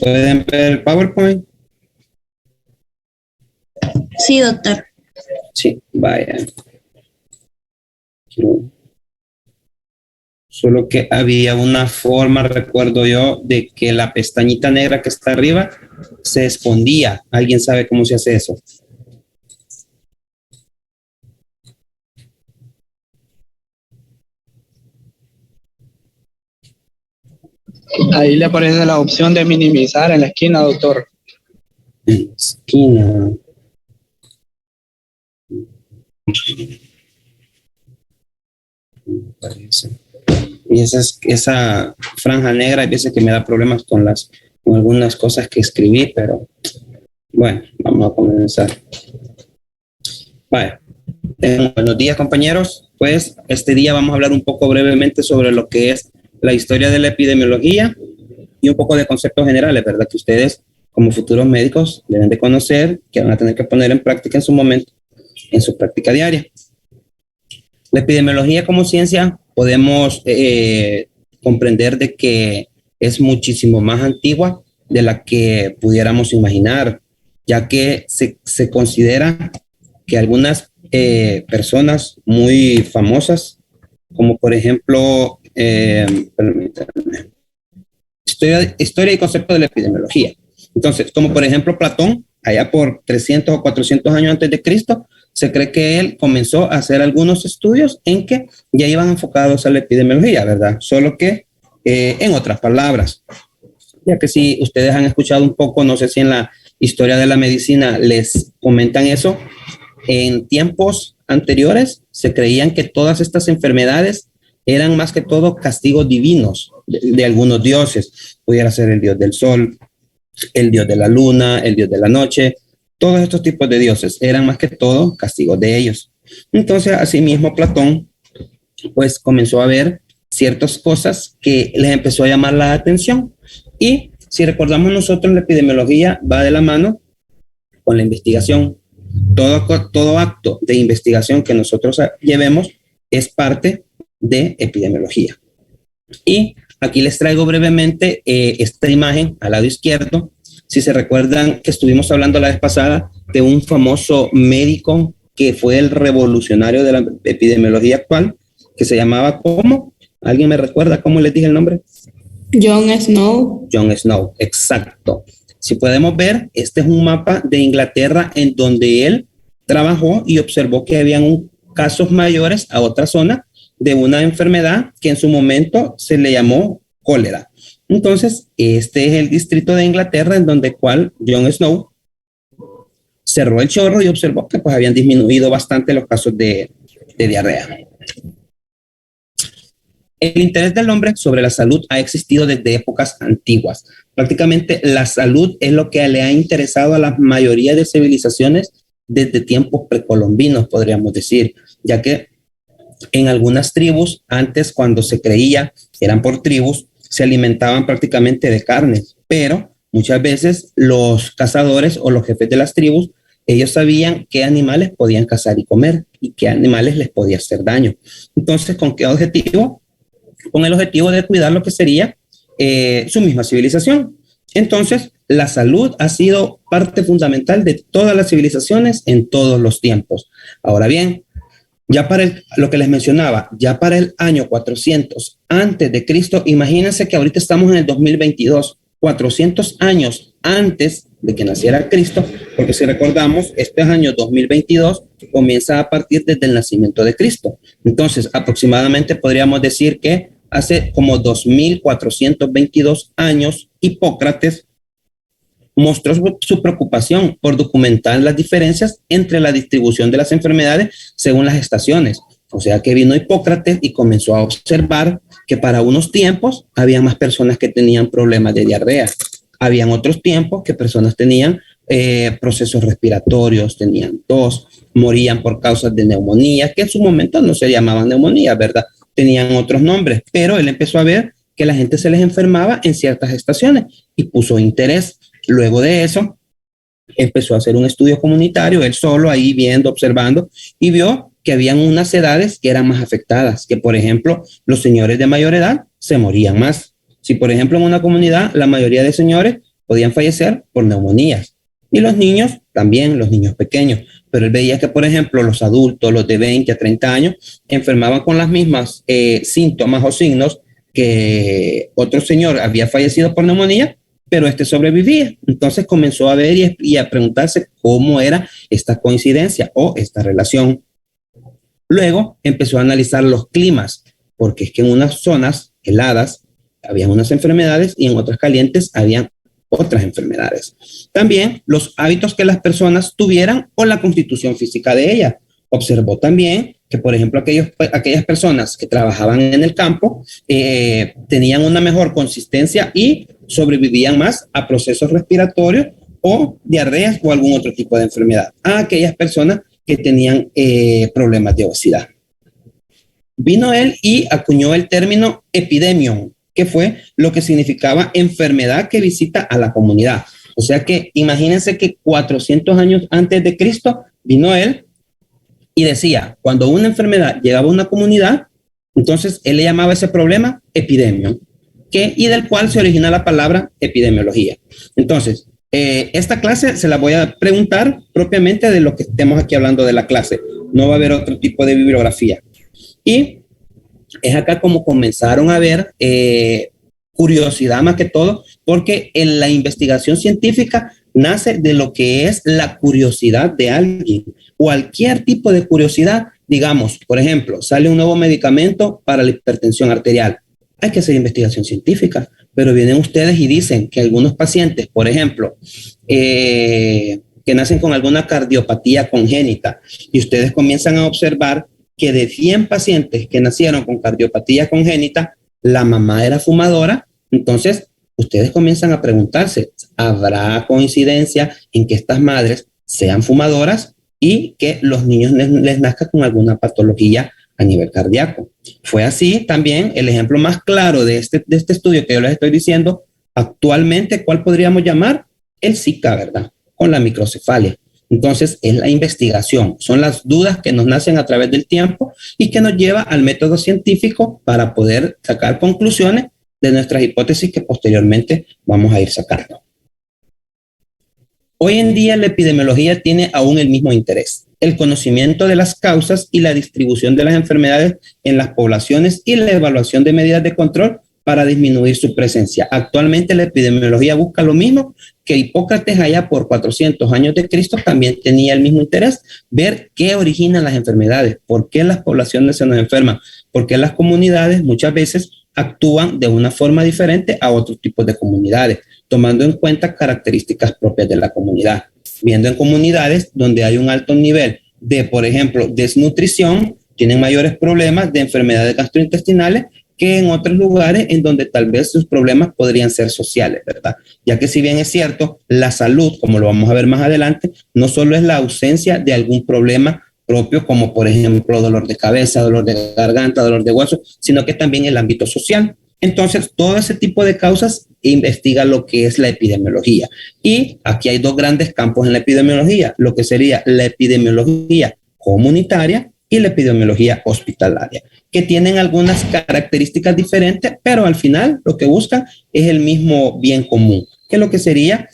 ¿Pueden ver el PowerPoint? Sí, doctor. Sí, vaya. Solo que había una forma, recuerdo yo, de que la pestañita negra que está arriba se escondía. ¿Alguien sabe cómo se hace eso? Ahí le aparece la opción de minimizar en la esquina, doctor. En la esquina. Parece. Y esa franja negra hay veces que me da problemas con algunas cosas que escribí, pero bueno, vamos a comenzar. Vale. Buenos días, compañeros. Pues este día vamos a hablar un poco brevemente sobre lo que es la historia de la epidemiología y un poco de conceptos generales, ¿verdad? Que ustedes, como futuros médicos, deben de conocer, que van a tener que poner en práctica en su momento, en su práctica diaria. La epidemiología como ciencia podemos comprender de que es muchísimo más antigua de la que pudiéramos imaginar, ya que se considera que algunas personas muy famosas, como por ejemplo, permítanme, historia y concepto de la epidemiología. Entonces, como por ejemplo Platón, allá por 300 o 400 años antes de Cristo, se cree que él comenzó a hacer algunos estudios en que ya iban enfocados a la epidemiología, ¿verdad? Solo que en otras palabras, ya que si ustedes han escuchado un poco, no sé si en la historia de la medicina les comentan eso, en tiempos anteriores se creían que todas estas enfermedades eran más que todo castigos divinos de algunos dioses. Pudiera ser el dios del sol, el dios de la luna, el dios de la noche. Todos estos tipos de dioses eran más que todo castigos de ellos. Entonces, asimismo, Platón pues comenzó a ver ciertas cosas que les empezó a llamar la atención. Y si recordamos nosotros, la epidemiología va de la mano con la investigación. Todo acto de investigación que nosotros llevemos es parte de epidemiología. Y aquí les traigo brevemente esta imagen al lado izquierdo. Si se recuerdan que estuvimos hablando la vez pasada de un famoso médico que fue el revolucionario de la epidemiología actual, que se llamaba ¿cómo? ¿Alguien me recuerda cómo les dije el nombre? John Snow. John Snow, exacto. Si podemos ver, este es un mapa de Inglaterra en donde él trabajó y observó que habían casos mayores a otra zona de una enfermedad que en su momento se le llamó cólera. Entonces, este es el distrito de Inglaterra en donde cual John Snow cerró el chorro y observó que pues habían disminuido bastante los casos de diarrea. El interés del hombre sobre la salud ha existido desde épocas antiguas. Prácticamente la salud es lo que le ha interesado a la mayoría de civilizaciones desde tiempos precolombinos, podríamos decir, ya que en algunas tribus, antes cuando se creía que eran por tribus, se alimentaban prácticamente de carne, pero muchas veces los cazadores o los jefes de las tribus, ellos sabían qué animales podían cazar y comer y qué animales les podía hacer daño. Entonces, ¿con qué objetivo? Con el objetivo de cuidar lo que sería su misma civilización. Entonces, la salud ha sido parte fundamental de todas las civilizaciones en todos los tiempos. Ahora bien, ya para lo que les mencionaba, ya para el año 400 antes de Cristo, imagínense que ahorita estamos en el 2022, 400 años antes de que naciera Cristo, porque si recordamos, este año 2022 comienza a partir desde el nacimiento de Cristo. Entonces, aproximadamente podríamos decir que hace como 2422 años, Hipócrates mostró su preocupación por documentar las diferencias entre la distribución de las enfermedades según las estaciones. O sea que vino Hipócrates y comenzó a observar que para unos tiempos había más personas que tenían problemas de diarrea. Habían otros tiempos que personas tenían procesos respiratorios, tenían tos, morían por causas de neumonía, que en su momento no se llamaban neumonía, ¿verdad? Tenían otros nombres, pero él empezó a ver que la gente se les enfermaba en ciertas estaciones y puso interés. Luego de eso, empezó a hacer un estudio comunitario, él solo ahí viendo, observando, y vio que habían unas edades que eran más afectadas, que por ejemplo, los señores de mayor edad se morían más. Si por ejemplo en una comunidad la mayoría de señores podían fallecer por neumonías. Y los niños, también los niños pequeños. Pero él veía que, por ejemplo, los adultos, los de 20 a 30 años, enfermaban con las mismas síntomas o signos que otro señor había fallecido por neumonía, pero este sobrevivía. Entonces comenzó a ver y a preguntarse cómo era esta coincidencia o esta relación. Luego empezó a analizar los climas, porque es que en unas zonas heladas había unas enfermedades y en otras calientes habían otras enfermedades. También los hábitos que las personas tuvieran o la constitución física de ellas. Observó también que, por ejemplo, aquellas personas que trabajaban en el campo tenían una mejor consistencia y sobrevivían más a procesos respiratorios o diarreas o algún otro tipo de enfermedad, a aquellas personas que tenían problemas de obesidad. Vino él y acuñó el término epidemion, que fue lo que significaba enfermedad que visita a la comunidad. O sea que imagínense que 400 años antes de Cristo vino él y decía, cuando una enfermedad llegaba a una comunidad, entonces él le llamaba ese problema epidemio, y del cual se origina la palabra epidemiología. Entonces, esta clase se la voy a preguntar propiamente de lo que estemos aquí hablando de la clase. No va a haber otro tipo de bibliografía. Y es acá como comenzaron a ver curiosidad más que todo, porque en la investigación científica nace de lo que es la curiosidad de alguien. Cualquier tipo de curiosidad, digamos, por ejemplo, sale un nuevo medicamento para la hipertensión arterial. Hay que hacer investigación científica, pero vienen ustedes y dicen que algunos pacientes, por ejemplo, que nacen con alguna cardiopatía congénita, y ustedes comienzan a observar que de 100 pacientes que nacieron con cardiopatía congénita, la mamá era fumadora. Entonces, ustedes comienzan a preguntarse, ¿habrá coincidencia en que estas madres sean fumadoras y que los niños les nazcan con alguna patología a nivel cardíaco? Fue así también el ejemplo más claro de este estudio que yo les estoy diciendo. Actualmente, ¿cuál podríamos llamar? El Zika, ¿verdad? Con la microcefalia. Entonces, es la investigación, son las dudas que nos nacen a través del tiempo y que nos lleva al método científico para poder sacar conclusiones de nuestras hipótesis que posteriormente vamos a ir sacando. Hoy en día la epidemiología tiene aún el mismo interés, el conocimiento de las causas y la distribución de las enfermedades en las poblaciones y la evaluación de medidas de control para disminuir su presencia. Actualmente la epidemiología busca lo mismo que Hipócrates allá por 400 años de Cristo también tenía el mismo interés, ver qué originan las enfermedades, por qué las poblaciones se nos enferman, por qué las comunidades muchas veces actúan de una forma diferente a otros tipos de comunidades, tomando en cuenta características propias de la comunidad. Viendo en comunidades donde hay un alto nivel de, por ejemplo, desnutrición, tienen mayores problemas de enfermedades gastrointestinales que en otros lugares en donde tal vez sus problemas podrían ser sociales, ¿verdad? Ya que si bien es cierto, la salud, como lo vamos a ver más adelante, no solo es la ausencia de algún problema propio, como por ejemplo dolor de cabeza, dolor de garganta, dolor de hueso, sino que también el ámbito social. Entonces, todo ese tipo de causas investiga lo que es la epidemiología. Y aquí hay dos grandes campos en la epidemiología, lo que sería la epidemiología comunitaria y la epidemiología hospitalaria, que tienen algunas características diferentes, pero al final lo que buscan es el mismo bien común, que es lo que sería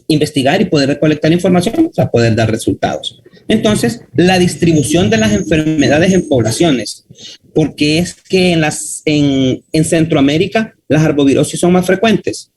investigar y poder recolectar información para poder dar resultados. Entonces, la distribución de las enfermedades en poblaciones, porque es que en Centroamérica las arbovirosis son más frecuentes.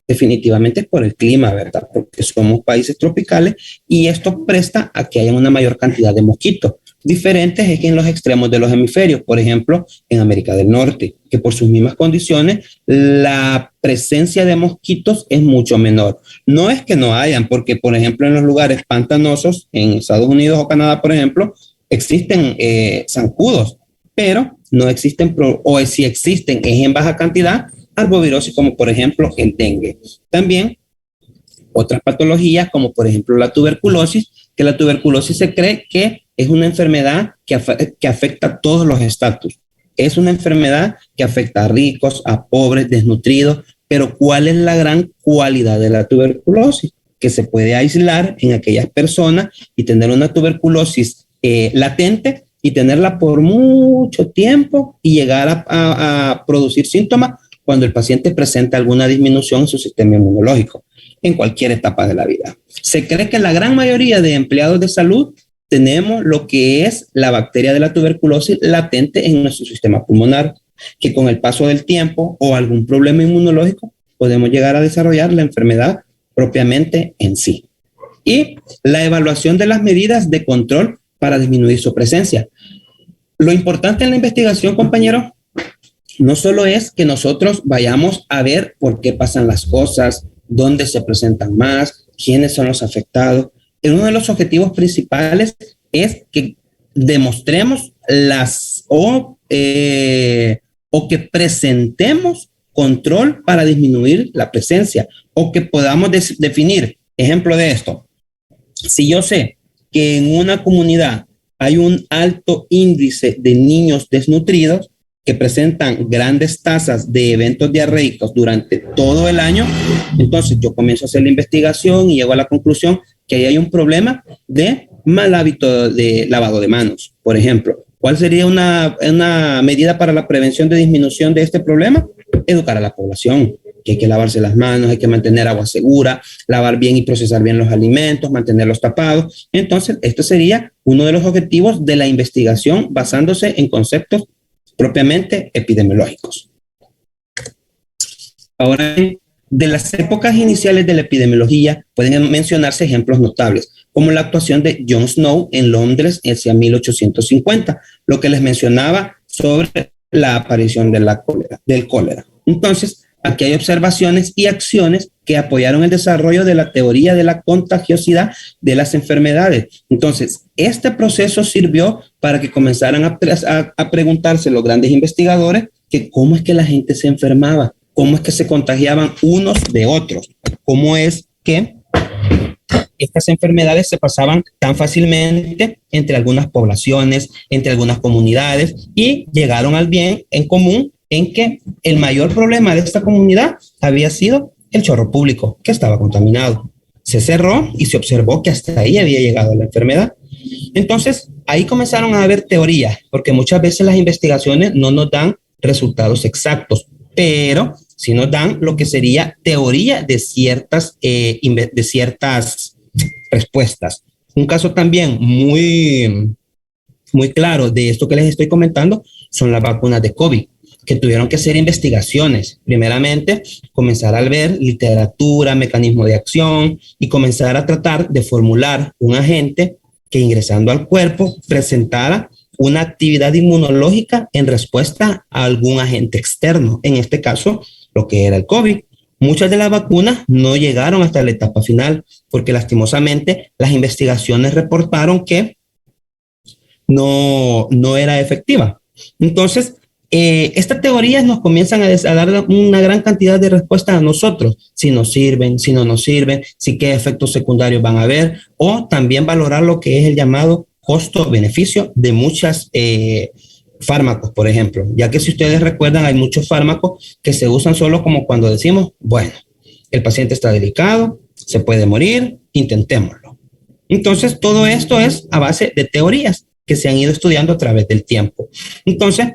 Definitivamente es por el clima, ¿verdad? Porque somos países tropicales y esto presta a que haya una mayor cantidad de mosquitos. Diferentes es que en los extremos de los hemisferios, por ejemplo, en América del Norte, que por sus mismas condiciones, la presencia de mosquitos es mucho menor. No es que no hayan, porque, por ejemplo, en los lugares pantanosos, en Estados Unidos o Canadá, por ejemplo, existen zancudos, pero no existen, o si existen, es en baja cantidad, arbovirosis, como por ejemplo el dengue. También otras patologías, como por ejemplo la tuberculosis, que la tuberculosis se cree que es una enfermedad que afecta a todos los estatus. Es una enfermedad que afecta a ricos, a pobres, desnutridos, pero ¿cuál es la gran cualidad de la tuberculosis? Que se puede aislar en aquellas personas y tener una tuberculosis latente y tenerla por mucho tiempo y llegar a producir síntomas cuando el paciente presenta alguna disminución en su sistema inmunológico en cualquier etapa de la vida. Se cree que la gran mayoría de empleados de salud tenemos lo que es la bacteria de la tuberculosis latente en nuestro sistema pulmonar, que con el paso del tiempo o algún problema inmunológico podemos llegar a desarrollar la enfermedad propiamente en sí. Y la evaluación de las medidas de control para disminuir su presencia. Lo importante en la investigación, compañeros, no solo es que nosotros vayamos a ver por qué pasan las cosas, dónde se presentan más, quiénes son los afectados. Uno de los objetivos principales es que demostremos o que presentemos control para disminuir la presencia, o que podamos definir, ejemplo de esto, si yo sé que en una comunidad hay un alto índice de niños desnutridos que presentan grandes tasas de eventos diarreicos durante todo el año, entonces yo comienzo a hacer la investigación y llego a la conclusión que ahí hay un problema de mal hábito de lavado de manos, por ejemplo. ¿Cuál sería una medida para la prevención de disminución de este problema? Educar a la población, que hay que lavarse las manos, hay que mantener agua segura, lavar bien y procesar bien los alimentos, mantenerlos tapados. Entonces, esto sería uno de los objetivos de la investigación basándose en conceptos propiamente epidemiológicos. Ahora, de las épocas iniciales de la epidemiología pueden mencionarse ejemplos notables, como la actuación de John Snow en Londres hacia 1850, lo que les mencionaba sobre la aparición del cólera. Entonces, aquí hay observaciones y acciones que apoyaron el desarrollo de la teoría de la contagiosidad de las enfermedades. Entonces, este proceso sirvió para que comenzaran a preguntarse los grandes investigadores que cómo es que la gente se enfermaba, cómo es que se contagiaban unos de otros, cómo es que estas enfermedades se pasaban tan fácilmente entre algunas poblaciones, entre algunas comunidades, y llegaron al bien en común en que el mayor problema de esta comunidad había sido el chorro público, que estaba contaminado. Se cerró y se observó que hasta ahí había llegado la enfermedad. Entonces, ahí comenzaron a haber teorías, porque muchas veces las investigaciones no nos dan resultados exactos, pero sí nos dan lo que sería teoría de ciertas respuestas. Un caso también muy claro de esto que les estoy comentando son las vacunas de COVID, que tuvieron que hacer investigaciones. Primeramente, comenzar a ver literatura, mecanismo de acción y comenzar a tratar de formular un agente que ingresando al cuerpo presentara una actividad inmunológica en respuesta a algún agente externo, en este caso, lo que era el COVID. Muchas de las vacunas no llegaron hasta la etapa final porque lastimosamente las investigaciones reportaron que no era efectiva. Entonces, estas teorías nos comienzan a dar una gran cantidad de respuestas a nosotros, si nos sirven, si no nos sirven, si qué efectos secundarios van a haber, o también valorar lo que es el llamado costo-beneficio de muchas fármacos, por ejemplo, ya que si ustedes recuerdan hay muchos fármacos que se usan solo como cuando decimos, bueno, el paciente está delicado, se puede morir, intentémoslo. Entonces, todo esto es a base de teorías que se han ido estudiando a través del tiempo. Entonces,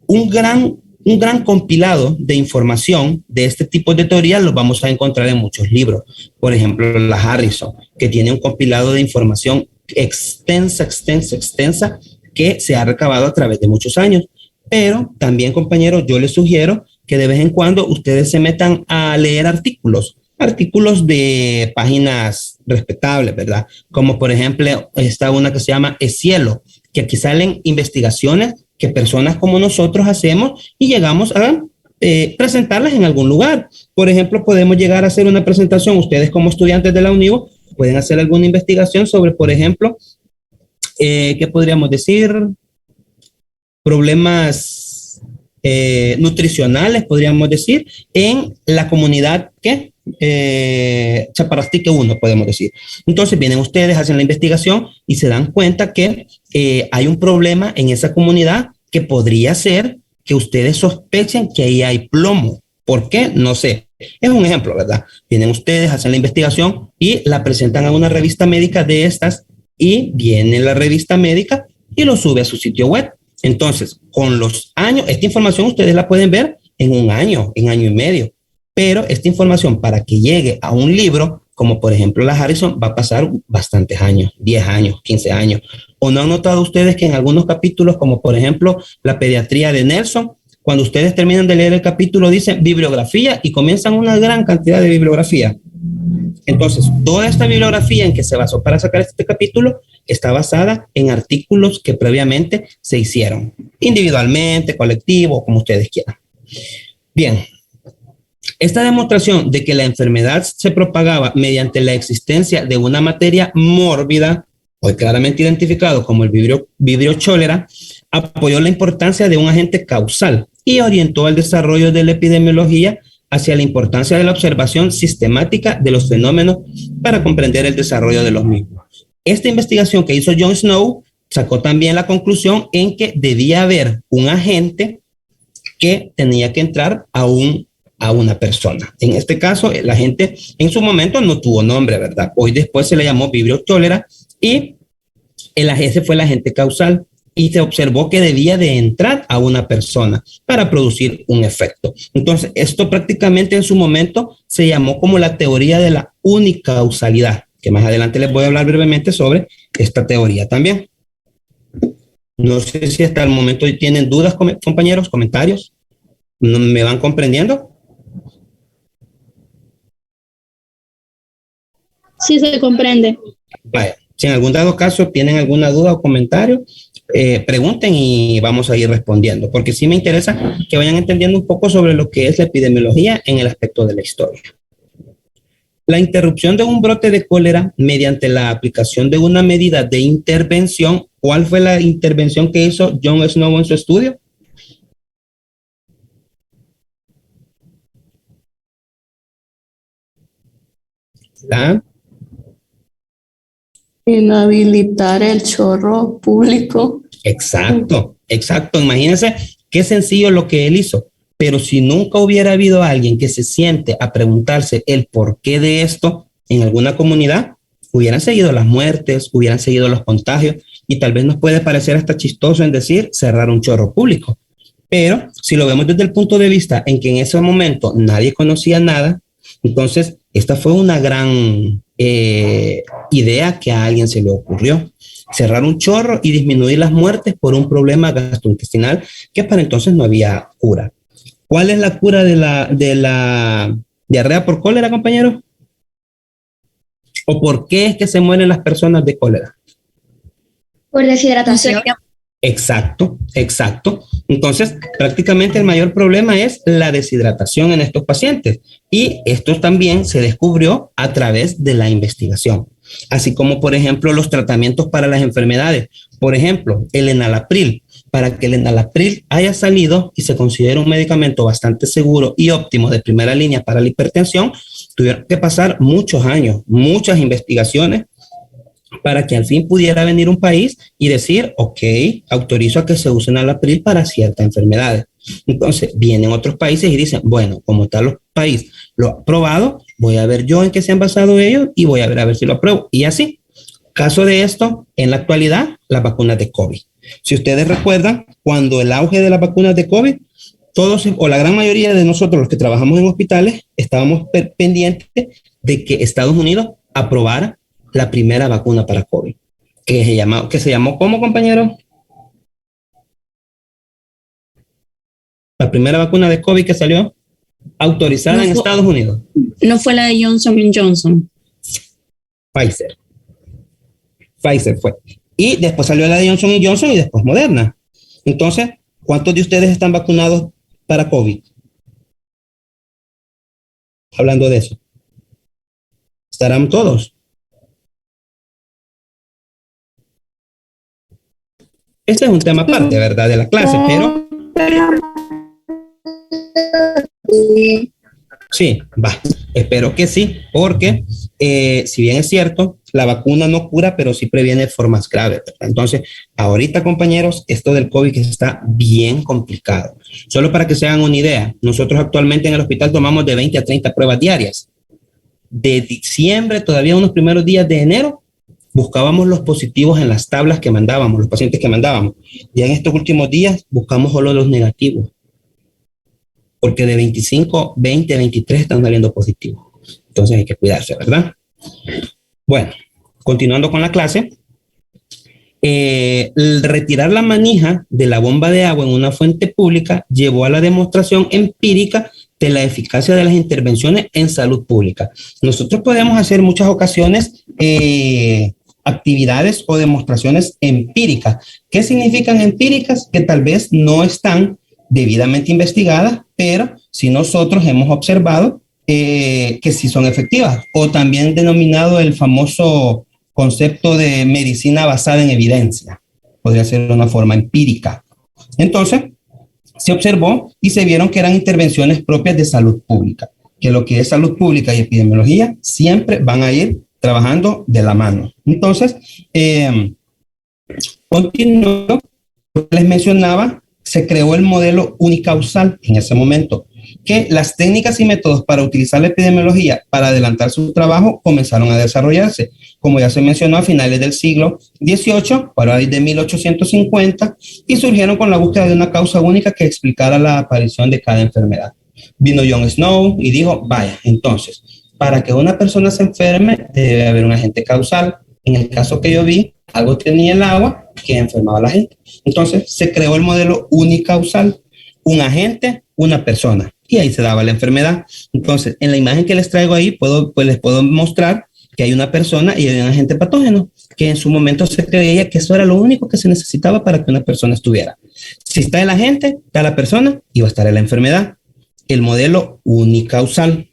un gran compilado de información de este tipo de teorías los vamos a encontrar en muchos libros. Por ejemplo, la Harrison, que tiene un compilado de información extensa, que se ha recabado a través de muchos años. Pero también, compañeros, yo les sugiero que de vez en cuando ustedes se metan a leer artículos de páginas respetables, ¿verdad? Como por ejemplo, está una que se llama El Cielo, que aquí salen investigaciones que personas como nosotros hacemos y llegamos a presentarlas en algún lugar. Por ejemplo, podemos llegar a hacer una presentación, ustedes como estudiantes de la UNIVO pueden hacer alguna investigación sobre, por ejemplo, ¿qué podríamos decir? Problemas nutricionales, podríamos decir, en la comunidad que Chaparrastique 1, podemos decir. Entonces vienen ustedes, hacen la investigación y se dan cuenta que hay un problema en esa comunidad que podría ser que ustedes sospechen que ahí hay plomo. ¿Por qué? No sé. Es un ejemplo, ¿verdad? Vienen ustedes, hacen la investigación y la presentan a una revista médica de estas y viene la revista médica y lo sube a su sitio web. Entonces, con los años, esta información ustedes la pueden ver en año y medio, pero esta información para que llegue a un libro, como por ejemplo la Harrison, va a pasar bastantes años, 10 años, 15 años. ¿O no han notado ustedes que en algunos capítulos, como por ejemplo la pediatría de Nelson, cuando ustedes terminan de leer el capítulo dicen bibliografía y comienzan una gran cantidad de bibliografía? Entonces, toda esta bibliografía en que se basó para sacar este capítulo está basada en artículos que previamente se hicieron, individualmente, colectivo, como ustedes quieran. Bien, esta demostración de que la enfermedad se propagaba mediante la existencia de una materia mórbida, hoy claramente identificado como el vibrio cholera, apoyó la importancia de un agente causal y orientó el desarrollo de la epidemiología hacia la importancia de la observación sistemática de los fenómenos para comprender el desarrollo de los mismos. Esta investigación que hizo John Snow sacó también la conclusión en que debía haber un agente que tenía que entrar a una persona. En este caso, el agente en su momento no tuvo nombre, ¿verdad? Hoy después se le llamó vibrio cholera y el agente fue el agente causal y se observó que debía de entrar a una persona para producir un efecto. Entonces, esto prácticamente en su momento se llamó como la teoría de la unicausalidad, que más adelante les voy a hablar brevemente sobre esta teoría también. No sé si hasta el momento tienen dudas, compañeros, comentarios. ¿Me van comprendiendo? Sí, se comprende. Vaya, si en algún dado caso tienen alguna duda o comentario, pregunten y vamos a ir respondiendo, porque sí me interesa que vayan entendiendo un poco sobre lo que es la epidemiología en el aspecto de la historia. La interrupción de un brote de cólera mediante la aplicación de una medida de intervención. ¿Cuál fue la intervención que hizo John Snow en su estudio? ¿La? Inhabilitar el chorro público. Exacto, exacto. Imagínense qué sencillo lo que él hizo. Pero si nunca hubiera habido alguien que se siente a preguntarse el porqué de esto en alguna comunidad, hubieran seguido las muertes, hubieran seguido los contagios, y tal vez nos puede parecer hasta chistoso en decir cerrar un chorro público. Pero si lo vemos desde el punto de vista en que en ese momento nadie conocía nada, entonces esta fue una gran idea que a alguien se le ocurrió. Cerrar un chorro y disminuir las muertes por un problema gastrointestinal que para entonces no había cura. ¿Cuál es la cura de la diarrea por cólera, compañero? ¿O por qué es que se mueren las personas de cólera? Por deshidratación. Exacto, exacto. Entonces, prácticamente el mayor problema es la deshidratación en estos pacientes. Y esto también se descubrió a través de la investigación. Así como, por ejemplo, los tratamientos para las enfermedades. Por ejemplo, el enalapril. Para que el enalapril haya salido y se considere un medicamento bastante seguro y óptimo de primera línea para la hipertensión, tuvieron que pasar muchos años, muchas investigaciones, para que al fin pudiera venir un país y decir, ok, autorizo a que se use enalapril para ciertas enfermedades. Entonces, vienen otros países y dicen, bueno, como tal los países lo ha aprobado, voy a ver yo en qué se han basado ellos y voy a ver si lo apruebo. Y así, caso de esto, en la actualidad, las vacunas de COVID. Si ustedes recuerdan, cuando el auge de las vacunas de COVID, todos o la gran mayoría de nosotros los que trabajamos en hospitales estábamos pendientes de que Estados Unidos aprobara la primera vacuna para COVID, que se llamó ¿cómo, compañero? La primera vacuna de COVID que salió autorizada en Estados Unidos. No fue la de Johnson Johnson. Pfizer fue. Y después salió la de Johnson Johnson y después Moderna. Entonces, ¿cuántos de ustedes están vacunados para COVID? Hablando de eso. ¿Estarán todos? Este es un tema aparte, ¿verdad? De la clase, pero... Sí, va. Espero que sí, porque si bien es cierto, la vacuna no cura, pero sí previene formas graves, ¿verdad? Entonces, ahorita, compañeros, esto del COVID está bien complicado. Solo para que se hagan una idea, nosotros actualmente en el hospital tomamos de 20 a 30 pruebas diarias. De diciembre, todavía unos primeros días de enero, buscábamos los positivos en las tablas que mandábamos, los pacientes que mandábamos. Y en estos últimos días buscamos solo los negativos, porque de 25, 20, 23 están saliendo positivos. Entonces hay que cuidarse, ¿verdad? Bueno, continuando con la clase, el retirar la manija de la bomba de agua en una fuente pública llevó a la demostración empírica de la eficacia de las intervenciones en salud pública. Nosotros podemos hacer muchas ocasiones actividades o demostraciones empíricas. ¿Qué significan empíricas? Que tal vez no están debidamente investigadas, pero si nosotros hemos observado que sí son efectivas, o también denominado el famoso concepto de medicina basada en evidencia. Podría ser una forma empírica. Entonces, se observó y se vieron que eran intervenciones propias de salud pública, que lo que es salud pública y epidemiología siempre van a ir trabajando de la mano. Entonces, continuando, les mencionaba, se creó el modelo unicausal en ese momento, que las técnicas y métodos para utilizar la epidemiología para adelantar su trabajo comenzaron a desarrollarse, como ya se mencionó, a finales del siglo XVIII, para ahí de 1850, y surgieron con la búsqueda de una causa única que explicara la aparición de cada enfermedad. Vino John Snow y dijo, vaya, entonces, para que una persona se enferme debe haber un agente causal. En el caso que yo vi, algo tenía el agua que enfermaba a la gente. Entonces se creó el modelo unicausal, un agente, una persona, y ahí se daba la enfermedad. Entonces, en la imagen que les traigo ahí, les puedo mostrar que hay una persona y hay un agente patógeno, que en su momento se creía que eso era lo único que se necesitaba para que una persona estuviera. Si está el agente, está la persona y va a estar la enfermedad. El modelo unicausal.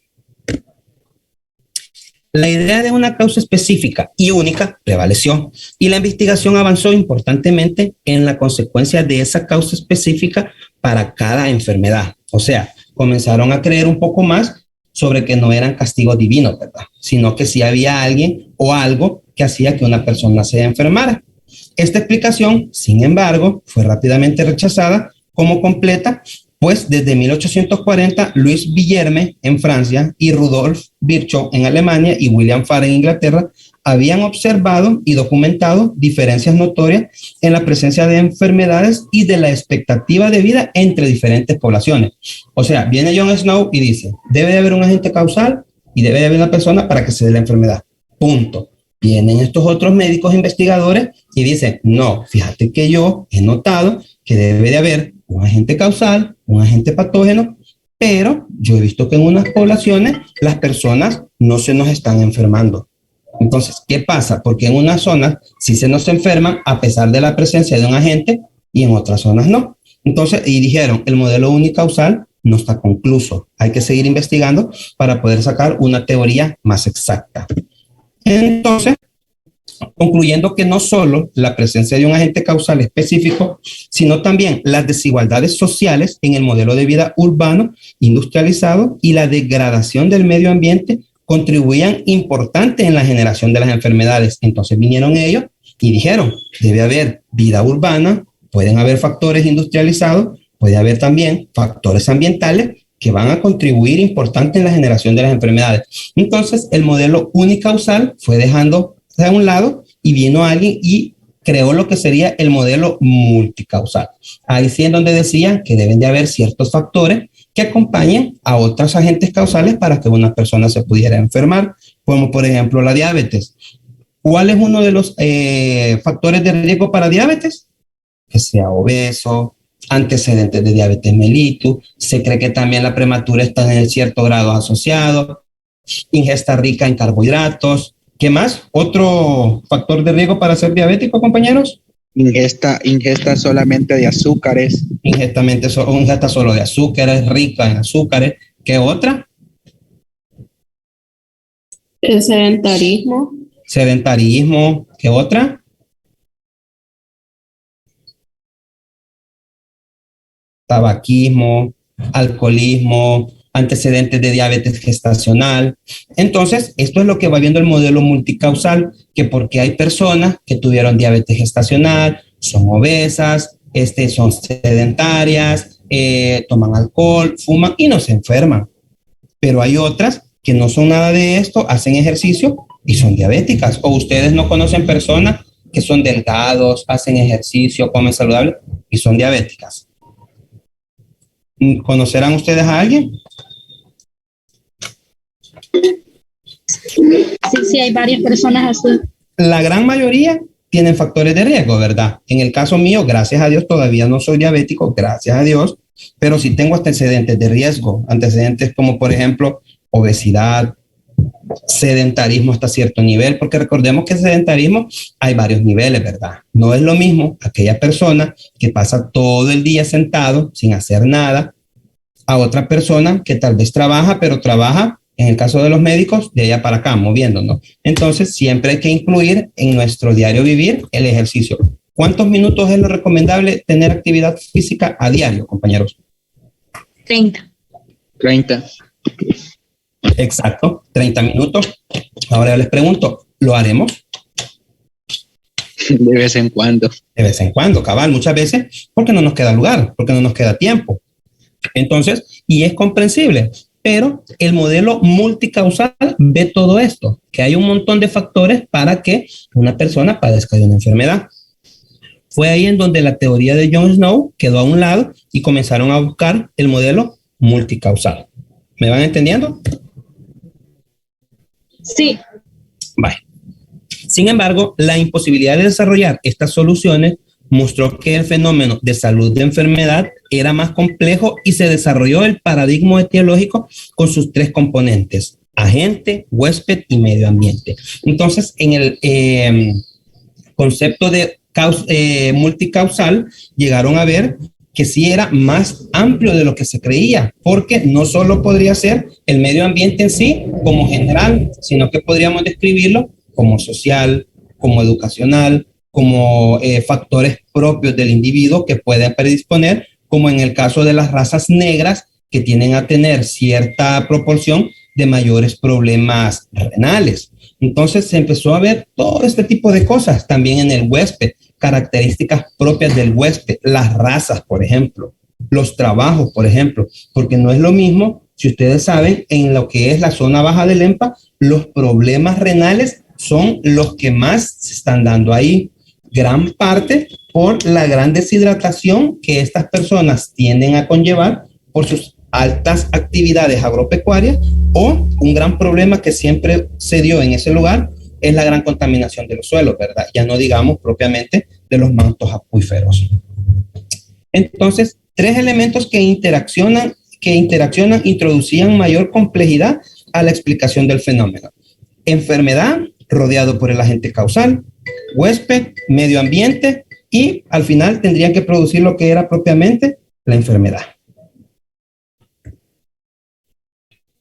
La idea de una causa específica y única prevaleció y la investigación avanzó importantemente en la consecuencia de esa causa específica para cada enfermedad. O sea, comenzaron a creer un poco más sobre que no eran castigos divinos, ¿verdad? Sino que sí había alguien o algo que hacía que una persona se enfermara. Esta explicación, sin embargo, fue rápidamente rechazada como completa, pues desde 1840, Louis Villerme en Francia y Rudolf Virchow en Alemania y William Farr en Inglaterra habían observado y documentado diferencias notorias en la presencia de enfermedades y de la expectativa de vida entre diferentes poblaciones. O sea, viene John Snow y dice, debe de haber un agente causal y debe de haber una persona para que se dé la enfermedad. Punto. Vienen estos otros médicos investigadores y dicen, no, fíjate que yo he notado que debe de haber un agente causal, un agente patógeno, pero yo he visto que en unas poblaciones las personas no se nos están enfermando. Entonces, ¿qué pasa? Porque en unas zonas sí se nos enferman a pesar de la presencia de un agente y en otras zonas no. Entonces, y dijeron, el modelo unicausal no está concluso. Hay que seguir investigando para poder sacar una teoría más exacta. Entonces, concluyendo que no solo la presencia de un agente causal específico, sino también las desigualdades sociales en el modelo de vida urbano, industrializado y la degradación del medio ambiente contribuían importante en la generación de las enfermedades. Entonces vinieron ellos y dijeron, debe haber vida urbana, pueden haber factores industrializados, puede haber también factores ambientales que van a contribuir importante en la generación de las enfermedades. Entonces el modelo unicausal fue dejando a un lado y vino alguien y creó lo que sería el modelo multicausal. Ahí sí en donde decían que deben de haber ciertos factores que acompañen a otros agentes causales para que una persona se pudiera enfermar, como por ejemplo la diabetes. ¿Cuál es uno de los factores de riesgo para diabetes? Que sea obeso, antecedentes de diabetes mellitus, se cree que también la prematura está en cierto grado asociado, ingesta rica en carbohidratos. ¿Qué más? ¿Otro factor de riesgo para ser diabético, compañeros? Ingesta solamente de azúcares. Ingesta solo de azúcares, rica en azúcares. ¿Qué otra? El sedentarismo. Sedentarismo. ¿Qué otra? Tabaquismo, alcoholismo, antecedentes de diabetes gestacional. Entonces, esto es lo que va viendo el modelo multicausal, que porque hay personas que tuvieron diabetes gestacional, son obesas, son sedentarias, toman alcohol, fuman y no se enferman. Pero hay otras que no son nada de esto, hacen ejercicio y son diabéticas. O ustedes no conocen personas que son delgados, hacen ejercicio, comen saludable y son diabéticas. ¿Conocerán ustedes a alguien? Sí, sí, hay varias personas así. La gran mayoría tienen factores de riesgo, ¿verdad? En el caso mío, gracias a Dios, todavía no soy diabético, gracias a Dios, pero sí tengo antecedentes de riesgo, antecedentes como, por ejemplo, obesidad, sedentarismo hasta cierto nivel, porque recordemos que el sedentarismo hay varios niveles, ¿verdad? No es lo mismo aquella persona que pasa todo el día sentado sin hacer nada a otra persona que tal vez trabaja, pero trabaja, en el caso de los médicos, de allá para acá, moviéndonos. Entonces, siempre hay que incluir en nuestro diario vivir el ejercicio. ¿Cuántos minutos es lo recomendable tener actividad física a diario, compañeros? 30. 30. Exacto, 30 minutos. Ahora yo les pregunto, ¿lo haremos? De vez en cuando. De vez en cuando, cabal, muchas veces, porque no nos queda lugar, porque no nos queda tiempo. Entonces, y es comprensible, pero el modelo multicausal ve todo esto, que hay un montón de factores para que una persona padezca de una enfermedad. Fue ahí en donde la teoría de John Snow quedó a un lado y comenzaron a buscar el modelo multicausal. ¿Me van entendiendo? Sí. Vale. Sin embargo, la imposibilidad de desarrollar estas soluciones mostró que el fenómeno de salud de enfermedad era más complejo y se desarrolló el paradigma etiológico con sus tres componentes: agente, huésped y medio ambiente. Entonces, en el concepto de multicausal, llegaron a ver que sí era más amplio de lo que se creía, porque no solo podría ser el medio ambiente en sí como general, sino que podríamos describirlo como social, como educacional, como factores propios del individuo que pueden predisponer, como en el caso de las razas negras, que tienden a tener cierta proporción de mayores problemas renales. Entonces se empezó a ver todo este tipo de cosas también en el huésped, características propias del huésped, las razas, por ejemplo, los trabajos, por ejemplo, porque no es lo mismo, si ustedes saben, en lo que es la zona baja del EMPA, los problemas renales son los que más se están dando ahí, gran parte por la gran deshidratación que estas personas tienden a conllevar por sus altas actividades agropecuarias, o un gran problema que siempre se dio en ese lugar es la gran contaminación de los suelos, ¿verdad? Ya no digamos propiamente de los mantos acuíferos. Entonces, tres elementos que interaccionan introducían mayor complejidad a la explicación del fenómeno: enfermedad, rodeado por el agente causal; huésped, medio ambiente, y al final tendrían que producir lo que era propiamente la enfermedad.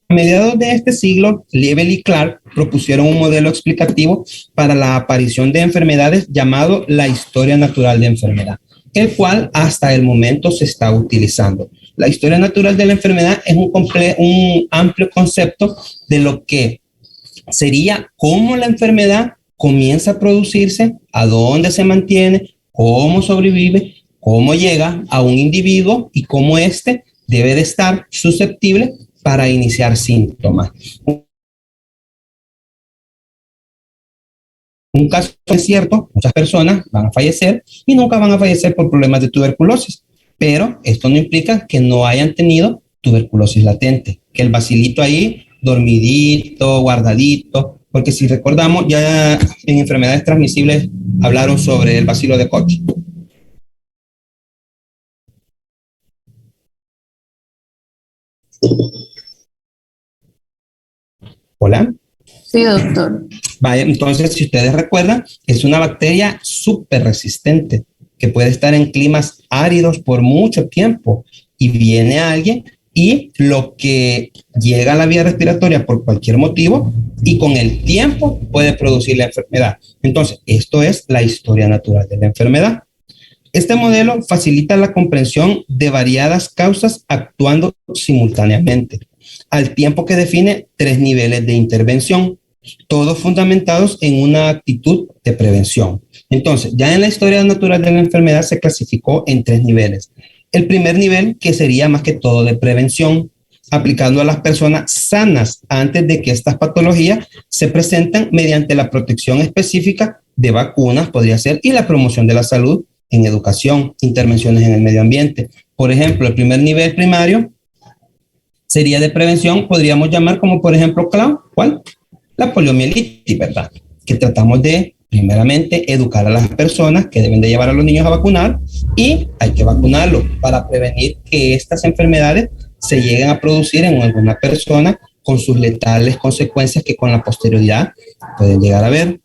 A mediados de este siglo, Liebel y Clark propusieron un modelo explicativo para la aparición de enfermedades llamado la historia natural de enfermedad, el cual hasta el momento se está utilizando. La historia natural de la enfermedad es un amplio concepto de lo que sería cómo la enfermedad comienza a producirse, a dónde se mantiene, cómo sobrevive, cómo llega a un individuo y cómo éste debe de estar susceptible para iniciar síntomas. Un caso es cierto, muchas personas van a fallecer y nunca van a fallecer por problemas de tuberculosis, pero esto no implica que no hayan tenido tuberculosis latente, que el bacilito ahí dormidito, guardadito, porque si recordamos, ya en enfermedades transmisibles hablaron sobre el bacilo de Koch. Hola. Sí, doctor. Vaya, entonces, si ustedes recuerdan, es una bacteria súper resistente que puede estar en climas áridos por mucho tiempo, y viene alguien y lo que llega a la vía respiratoria por cualquier motivo y con el tiempo puede producir la enfermedad. Entonces, esto es la historia natural de la enfermedad. Este modelo facilita la comprensión de variadas causas actuando simultáneamente, al tiempo que define tres niveles de intervención, todos fundamentados en una actitud de prevención. Entonces, ya en la historia natural de la enfermedad se clasificó en tres niveles. El primer nivel, que sería más que todo de prevención, aplicando a las personas sanas antes de que estas patologías se presenten mediante la protección específica de vacunas, podría ser, y la promoción de la salud en educación, intervenciones en el medio ambiente. Por ejemplo, el primer nivel primario sería de prevención, podríamos llamar como por ejemplo, ¿cuál? La poliomielitis, ¿verdad? Que tratamos de, primeramente, educar a las personas que deben de llevar a los niños a vacunar y hay que vacunarlos para prevenir que estas enfermedades se lleguen a producir en alguna persona con sus letales consecuencias que con la posterioridad pueden llegar a ver.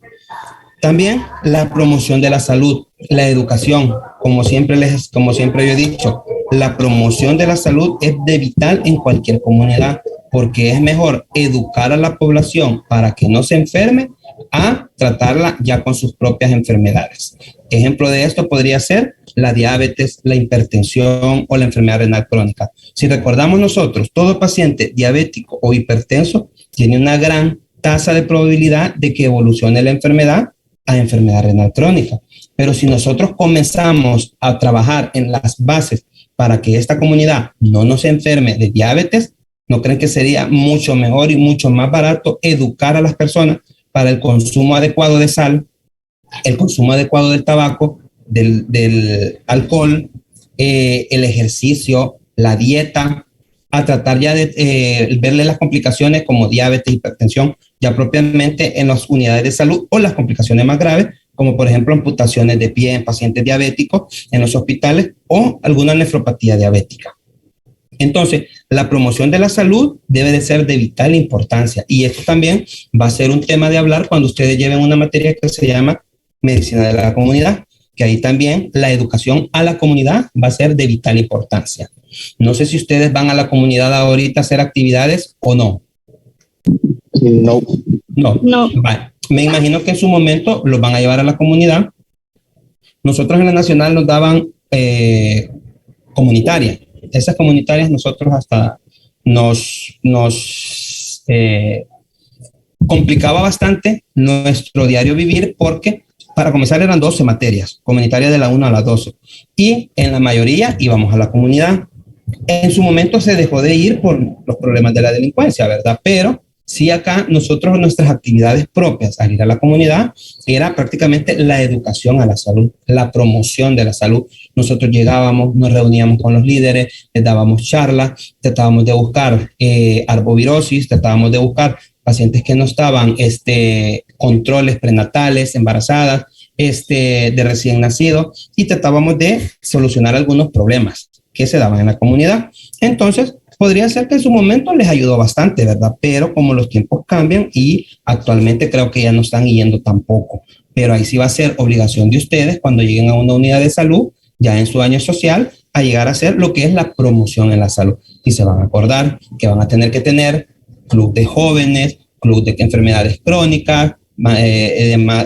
También la promoción de la salud, la educación, como siempre yo he dicho, la promoción de la salud es de vital en cualquier comunidad, porque es mejor educar a la población para que no se enferme a tratarla ya con sus propias enfermedades. Ejemplo de esto podría ser la diabetes, la hipertensión o la enfermedad renal crónica. Si recordamos nosotros, todo paciente diabético o hipertenso tiene una gran tasa de probabilidad de que evolucione la enfermedad a enfermedad renal crónica. Pero si nosotros comenzamos a trabajar en las bases para que esta comunidad no nos enferme de diabetes, ¿no creen que sería mucho mejor y mucho más barato educar a las personas para el consumo adecuado de sal, el consumo adecuado del tabaco, del alcohol, el ejercicio, la dieta, a tratar ya de verle las complicaciones como diabetes, hipertensión, ya propiamente en las unidades de salud o las complicaciones más graves, como por ejemplo amputaciones de pie en pacientes diabéticos en los hospitales o alguna nefropatía diabética? Entonces, la promoción de la salud debe de ser de vital importancia y esto también va a ser un tema de hablar cuando ustedes lleven una materia que se llama medicina de la comunidad, que ahí también la educación a la comunidad va a ser de vital importancia. No sé si ustedes van a la comunidad ahorita a hacer actividades o no. No. No. Vale. Me imagino que en su momento los van a llevar a la comunidad. Nosotros en la nacional nos daban comunitarias. Esas comunitarias nosotros hasta nos complicaba bastante nuestro diario vivir porque para comenzar eran 12 materias, comunitarias de la 1 a la 12. Y en la mayoría íbamos a la comunidad. En su momento se dejó de ir por los problemas de la delincuencia, ¿verdad? Pero sí acá nosotros nuestras actividades propias al ir a la comunidad era prácticamente la educación a la salud, la promoción de la salud. Nosotros llegábamos, nos reuníamos con los líderes, les dábamos charlas, tratábamos de buscar arbovirosis, tratábamos de buscar pacientes que no estaban, controles prenatales, embarazadas, de recién nacidos y tratábamos de solucionar algunos problemas que se daban en la comunidad. Entonces, podría ser que en su momento les ayudó bastante, ¿verdad? Pero como los tiempos cambian y actualmente creo que ya no están yendo tampoco. Pero ahí sí va a ser obligación de ustedes cuando lleguen a una unidad de salud, ya en su año social, a llegar a hacer lo que es la promoción en la salud. Y se van a acordar que van a tener que tener club de jóvenes, club de enfermedades crónicas,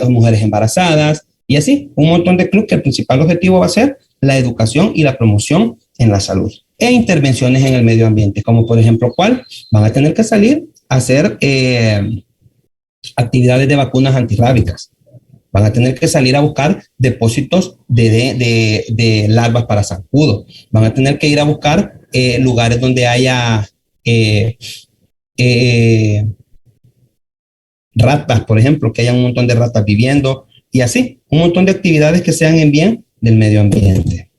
mujeres embarazadas y así, un montón de clubes que el principal objetivo va a ser la educación y la promoción en la salud e intervenciones en el medio ambiente, como por ejemplo, ¿cuál? Van a tener que salir a hacer actividades de vacunas antirrábicas. Van a tener que salir a buscar depósitos de larvas para zancudo. Van a tener que ir a buscar lugares donde haya ratas, por ejemplo, que haya un montón de ratas viviendo y así, un montón de actividades que sean en bien del medio ambiente.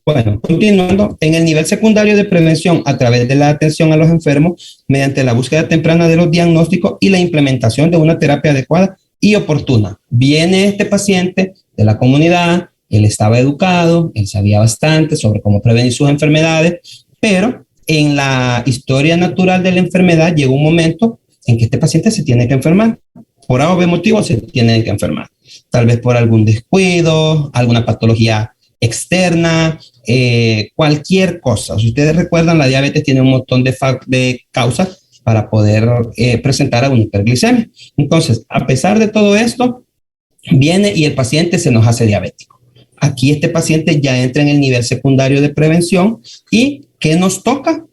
Bueno, continuando, en el nivel secundario de prevención a través de la atención a los enfermos, mediante la búsqueda temprana de los diagnósticos y la implementación de una terapia adecuada y oportuna. Viene este paciente de la comunidad, él estaba educado, él sabía bastante sobre cómo prevenir sus enfermedades, pero en la historia natural de la enfermedad llegó un momento en que este paciente se tiene que enfermar. Por A o B motivo se tiene que enfermar. Tal vez por algún descuido, alguna patología externa, cualquier cosa. Si ustedes recuerdan, la diabetes tiene un montón de causas para poder presentar a una hiperglicemia. Entonces, a pesar de todo esto, viene y el paciente se nos hace diabético. Aquí este paciente ya entra en el nivel secundario de prevención y ¿qué nos toca?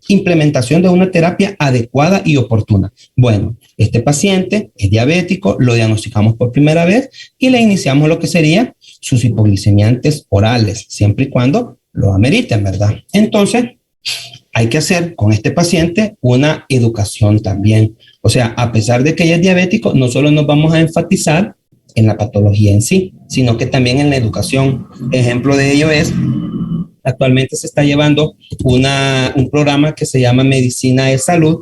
Implementación de una terapia adecuada y oportuna. Bueno, este paciente es diabético, lo diagnosticamos por primera vez y le iniciamos lo que sería sus hipoglicemiantes orales, siempre y cuando lo ameriten, ¿verdad? Entonces, hay que hacer con este paciente una educación también. O sea, a pesar de que ella es diabético, no solo nos vamos a enfatizar en la patología en sí, sino que también en la educación. Ejemplo de ello es, actualmente se está llevando un programa que se llama Medicina de Salud,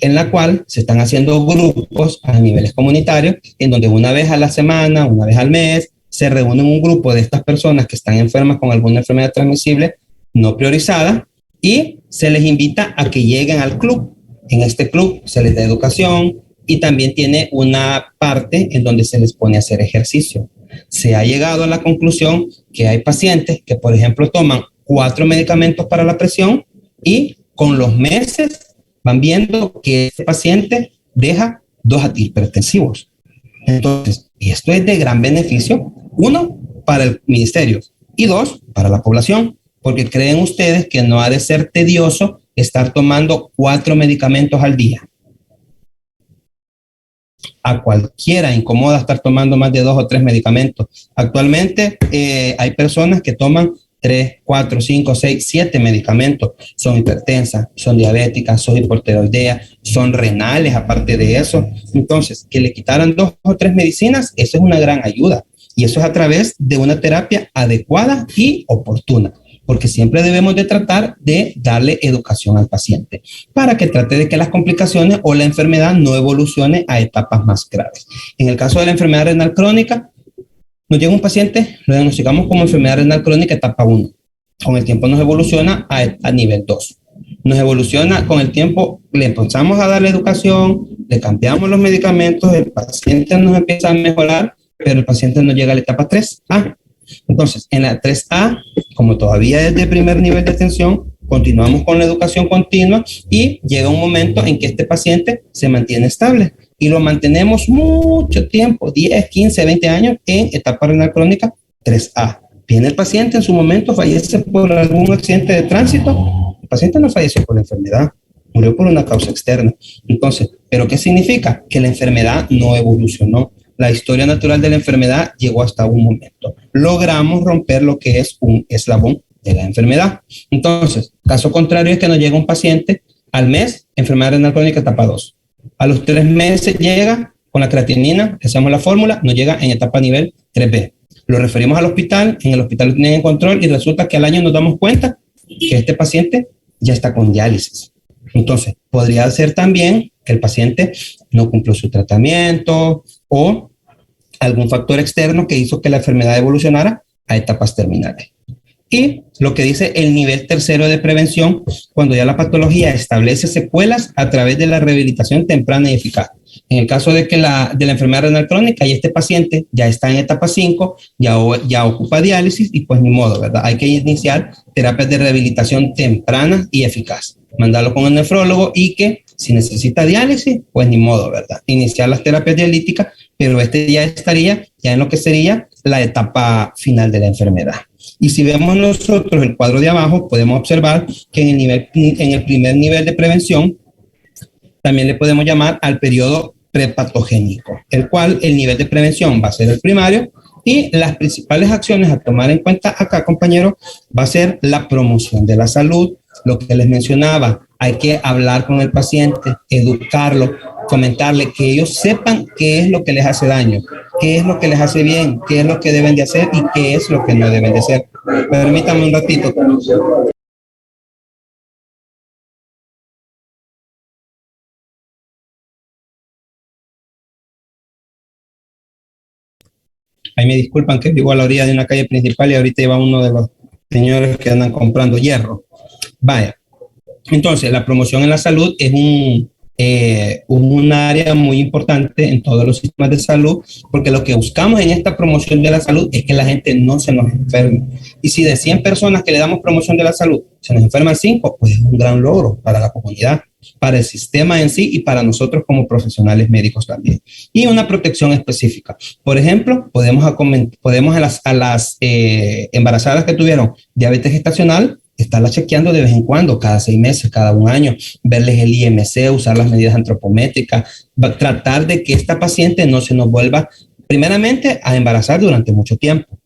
en la cual se están haciendo grupos a niveles comunitarios, en donde una vez a la semana, una vez al mes, se reúnen un grupo de estas personas que están enfermas con alguna enfermedad transmisible no priorizada y se les invita a que lleguen al club. En este club se les da educación y también tiene una parte en donde se les pone a hacer ejercicio. Se ha llegado a la conclusión que hay pacientes que, por ejemplo, toman 4 medicamentos para la presión y con los meses van viendo que ese paciente deja 2 antihipertensivos. Entonces, esto es de gran beneficio, 1, para el ministerio y 2, para la población, porque creen ustedes que no ha de ser tedioso estar tomando 4 medicamentos al día. A cualquiera incomoda estar tomando más de 2 o 3 medicamentos. Actualmente hay personas que toman 3, 4, 5, 6, 7 medicamentos. Son hipertensas, son diabéticas, son hipotiroideas, son renales aparte de eso. Entonces, que le quitaran 2 o 3 medicinas, eso es una gran ayuda. Y eso es a través de una terapia adecuada y oportuna, porque siempre debemos de tratar de darle educación al paciente para que trate de que las complicaciones o la enfermedad no evolucione a etapas más graves. En el caso de la enfermedad renal crónica, nos llega un paciente, lo diagnosticamos como enfermedad renal crónica etapa 1. Con el tiempo nos evoluciona a nivel 2. Nos evoluciona con el tiempo, le empezamos a darle educación, le cambiamos los medicamentos, el paciente nos empieza a mejorar, pero el paciente no llega a la etapa 3A. Entonces, en la 3A, como todavía es de primer nivel de atención, continuamos con la educación continua y llega un momento en que este paciente se mantiene estable y lo mantenemos mucho tiempo, 10, 15, 20 años en etapa renal crónica 3A. Viene el paciente, en su momento fallece por algún accidente de tránsito. El paciente no falleció por la enfermedad, murió por una causa externa. Entonces, ¿pero qué significa? Que la enfermedad no evolucionó. La historia natural de la enfermedad llegó hasta un momento. Logramos romper lo que es un eslabón de la enfermedad. Entonces, caso contrario es que nos llega un paciente al mes, enfermedad renal crónica etapa 2. A los 3 meses llega con la creatinina, hacemos la fórmula, nos llega en etapa nivel 3B. Lo referimos al hospital, en el hospital lo tienen en control y resulta que al año nos damos cuenta que este paciente ya está con diálisis. Entonces, podría ser también que el paciente no cumplió su tratamiento o algún factor externo que hizo que la enfermedad evolucionara a etapas terminales. Y lo que dice el nivel 3º de prevención, cuando ya la patología establece secuelas a través de la rehabilitación temprana y eficaz. En el caso de la enfermedad renal crónica y este paciente ya está en etapa 5, ya ocupa diálisis y pues ni modo, ¿verdad? Hay que iniciar terapias de rehabilitación temprana y eficaz. Mandarlo con el nefrólogo y que si necesita diálisis, pues ni modo, ¿verdad? Iniciar las terapias dialíticas, pero ya estaría ya en lo que sería la etapa final de la enfermedad. Y si vemos nosotros el cuadro de abajo, podemos observar que en el primer nivel de prevención también le podemos llamar al periodo prepatogénico, el cual el nivel de prevención va a ser el primario y las principales acciones a tomar en cuenta acá, compañeros, va a ser la promoción de la salud, lo que les mencionaba, hay que hablar con el paciente, educarlo, comentarle que ellos sepan qué es lo que les hace daño, qué es lo que les hace bien, qué es lo que deben de hacer y qué es lo que no deben de hacer. Permítame un ratito. Ahí me disculpan que vivo a la orilla de una calle principal y ahorita iba uno de los señores que andan comprando hierro. Vaya. Entonces, la promoción en la salud es un área muy importante en todos los sistemas de salud, porque lo que buscamos en esta promoción de la salud es que la gente no se nos enferme. Y si de 100 personas que le damos promoción de la salud se nos enferman 5, pues es un gran logro para la comunidad, para el sistema en sí y para nosotros como profesionales médicos también. Y una protección específica. Por ejemplo, podemos a las embarazadas que tuvieron diabetes gestacional, estarla chequeando de vez en cuando, cada 6 meses, cada 1 año, verles el IMC, usar las medidas antropométricas, tratar de que esta paciente no se nos vuelva, primeramente, a embarazar durante mucho tiempo.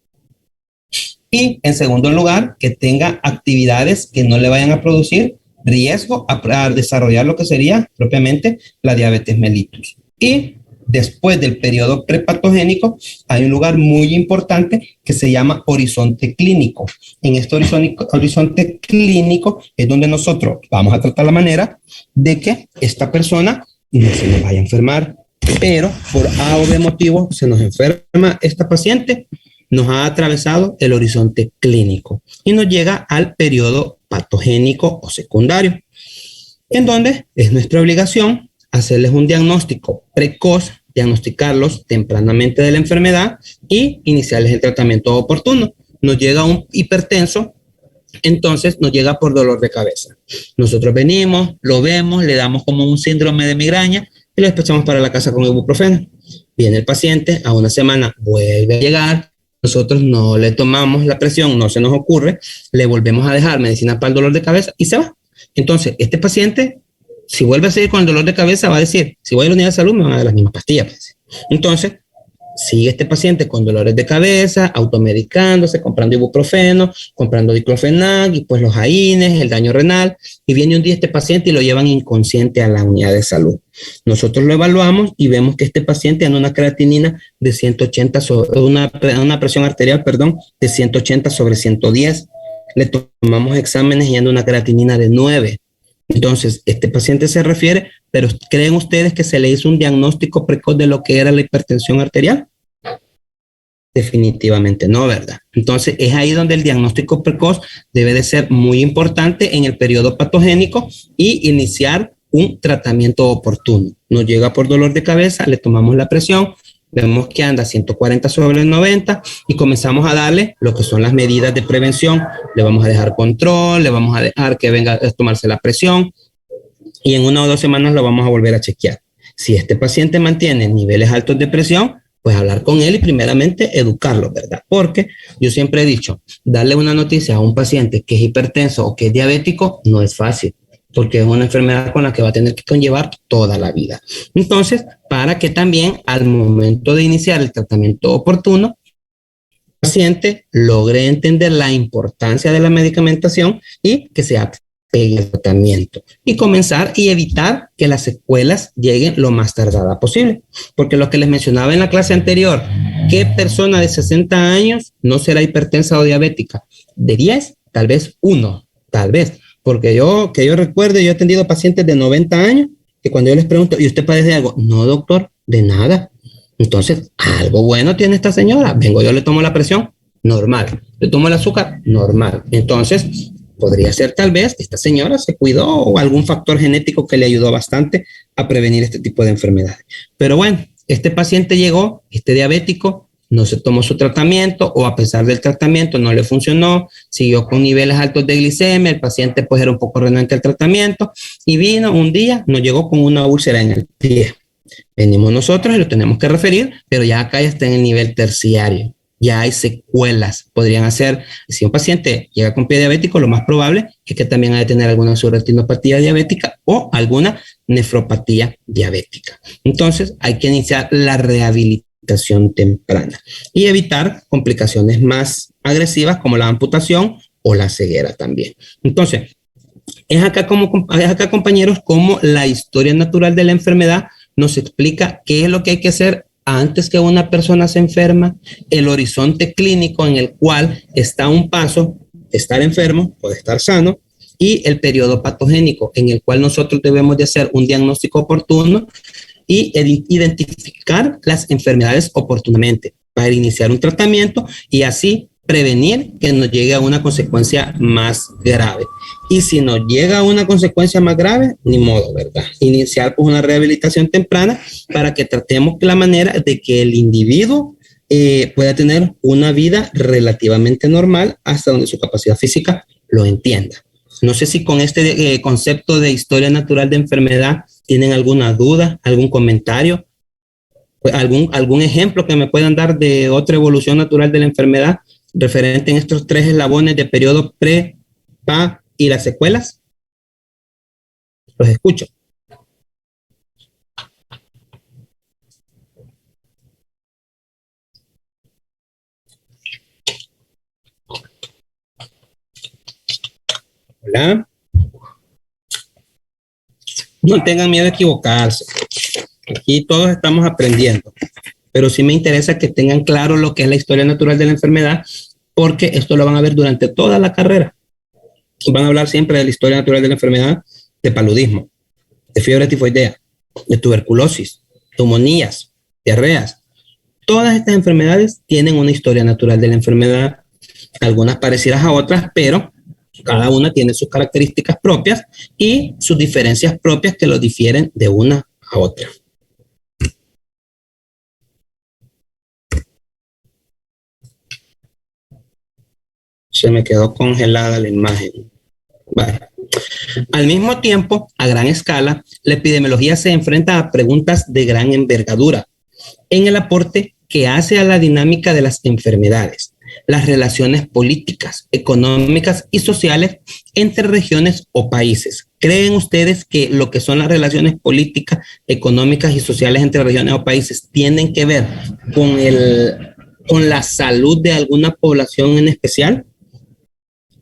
Y en segundo lugar, que tenga actividades que no le vayan a producir riesgo a desarrollar lo que sería propiamente la diabetes mellitus. Y después del periodo prepatogénico, hay un lugar muy importante que se llama horizonte clínico. En este horizonte clínico es donde nosotros vamos a tratar la manera de que esta persona no se nos vaya a enfermar, pero por A o B motivo se nos enferma esta paciente, nos ha atravesado el horizonte clínico y nos llega al periodo patogénico o secundario, en donde es nuestra obligación hacerles un diagnóstico precoz, diagnosticarlos tempranamente de la enfermedad y iniciarles el tratamiento oportuno. Nos llega un hipertenso, entonces nos llega por dolor de cabeza. Nosotros venimos, lo vemos, le damos como un síndrome de migraña y lo despachamos para la casa con ibuprofeno. Viene el paciente, a una semana vuelve a llegar, nosotros no le tomamos la presión, no se nos ocurre, le volvemos a dejar medicina para el dolor de cabeza y se va. Entonces, este paciente, si vuelve a seguir con el dolor de cabeza, va a decir, si voy a la unidad de salud, me van a dar las mismas pastillas. Entonces, sigue este paciente con dolores de cabeza, automedicándose, comprando ibuprofeno, comprando diclofenac y pues los AINES, el daño renal, y viene un día este paciente y lo llevan inconsciente a la unidad de salud. Nosotros lo evaluamos y vemos que este paciente anda una creatinina de 180 sobre una presión arterial, perdón, de 180 sobre 110. Le tomamos exámenes y anda una creatinina de 9. Entonces, este paciente se refiere, pero ¿creen ustedes que se le hizo un diagnóstico precoz de lo que era la hipertensión arterial? Definitivamente no, ¿verdad? Entonces, es ahí donde el diagnóstico precoz debe de ser muy importante en el periodo patogénico y iniciar un tratamiento oportuno. Nos llega por dolor de cabeza, le tomamos la presión, vemos que anda 140 sobre 90 y comenzamos a darle lo que son las medidas de prevención. Le vamos a dejar control, le vamos a dejar que venga a tomarse la presión y en 1 o 2 semanas lo vamos a volver a chequear. Si este paciente mantiene niveles altos de presión, pues hablar con él y primeramente educarlo, ¿verdad? Porque yo siempre he dicho, darle una noticia a un paciente que es hipertenso o que es diabético no es fácil, porque es una enfermedad con la que va a tener que conllevar toda la vida. Entonces, para que también al momento de iniciar el tratamiento oportuno, el paciente logre entender la importancia de la medicamentación y que se apegue al tratamiento y comenzar y evitar que las secuelas lleguen lo más tardada posible. Porque lo que les mencionaba en la clase anterior, ¿qué persona de 60 años no será hipertensa o diabética? De 10, tal vez 1, tal vez. Porque que yo recuerde, yo he atendido pacientes de 90 años que cuando yo les pregunto, ¿y usted padece de algo? No, doctor, de nada. Entonces, algo bueno tiene esta señora. Vengo, yo le tomo la presión, normal. Le tomo el azúcar, normal. Entonces, podría ser tal vez esta señora se cuidó o algún factor genético que le ayudó bastante a prevenir este tipo de enfermedades. Pero bueno, este paciente llegó, este diabético, no se tomó su tratamiento o a pesar del tratamiento no le funcionó, siguió con niveles altos de glicemia, el paciente pues era un poco renuente al tratamiento y vino un día, nos llegó con una úlcera en el pie. Venimos nosotros y lo tenemos que referir, pero ya acá ya está en el nivel terciario. Ya hay secuelas. Podrían hacer, si un paciente llega con pie diabético, lo más probable es que también haya de tener alguna subretinopatía diabética o alguna nefropatía diabética. Entonces, hay que iniciar la rehabilitación temprana y evitar complicaciones más agresivas como la amputación o la ceguera también. Entonces, es acá, compañeros, como la historia natural de la enfermedad nos explica qué es lo que hay que hacer antes que una persona se enferma, el horizonte clínico en el cual está un paso de estar enfermo o de estar sano y el periodo patogénico en el cual nosotros debemos de hacer un diagnóstico oportuno y identificar las enfermedades oportunamente para iniciar un tratamiento y así prevenir que nos llegue a una consecuencia más grave. Y si nos llega a una consecuencia más grave, ni modo, ¿verdad? Iniciar pues una rehabilitación temprana para que tratemos la manera de que el individuo pueda tener una vida relativamente normal hasta donde su capacidad física lo entienda. No sé si con este concepto de historia natural de enfermedad tienen alguna duda, algún comentario, algún ejemplo que me puedan dar de otra evolución natural de la enfermedad referente en estos 3 eslabones de periodo pre, pa y las secuelas. Los escucho. Hola. No tengan miedo a equivocarse. Aquí todos estamos aprendiendo, pero sí me interesa que tengan claro lo que es la historia natural de la enfermedad, porque esto lo van a ver durante toda la carrera. Van a hablar siempre de la historia natural de la enfermedad, de paludismo, de fiebre tifoidea, de tuberculosis, neumonías, diarreas. Todas estas enfermedades tienen una historia natural de la enfermedad, algunas parecidas a otras, pero cada una tiene sus características propias y sus diferencias propias que lo difieren de una a otra. Se me quedó congelada la imagen. Vale. Al mismo tiempo, a gran escala, la epidemiología se enfrenta a preguntas de gran envergadura en el aporte que hace a la dinámica de las enfermedades, las relaciones políticas, económicas y sociales entre regiones o países. ¿Creen ustedes que lo que son las relaciones políticas, económicas y sociales entre regiones o países tienen que ver con la salud de alguna población en especial?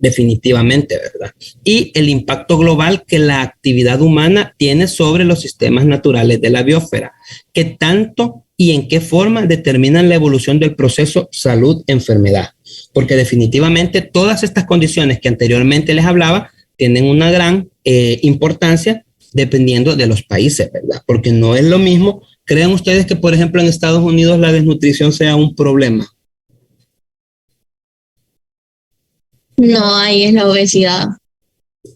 Definitivamente, ¿verdad? Y el impacto global que la actividad humana tiene sobre los sistemas naturales de la biosfera, que tanto y en qué forma determinan la evolución del proceso salud-enfermedad. Porque definitivamente todas estas condiciones que anteriormente les hablaba tienen una gran importancia dependiendo de los países, ¿verdad? Porque no es lo mismo. ¿Creen ustedes que, por ejemplo, en Estados Unidos la desnutrición sea un problema? No, ahí es la obesidad.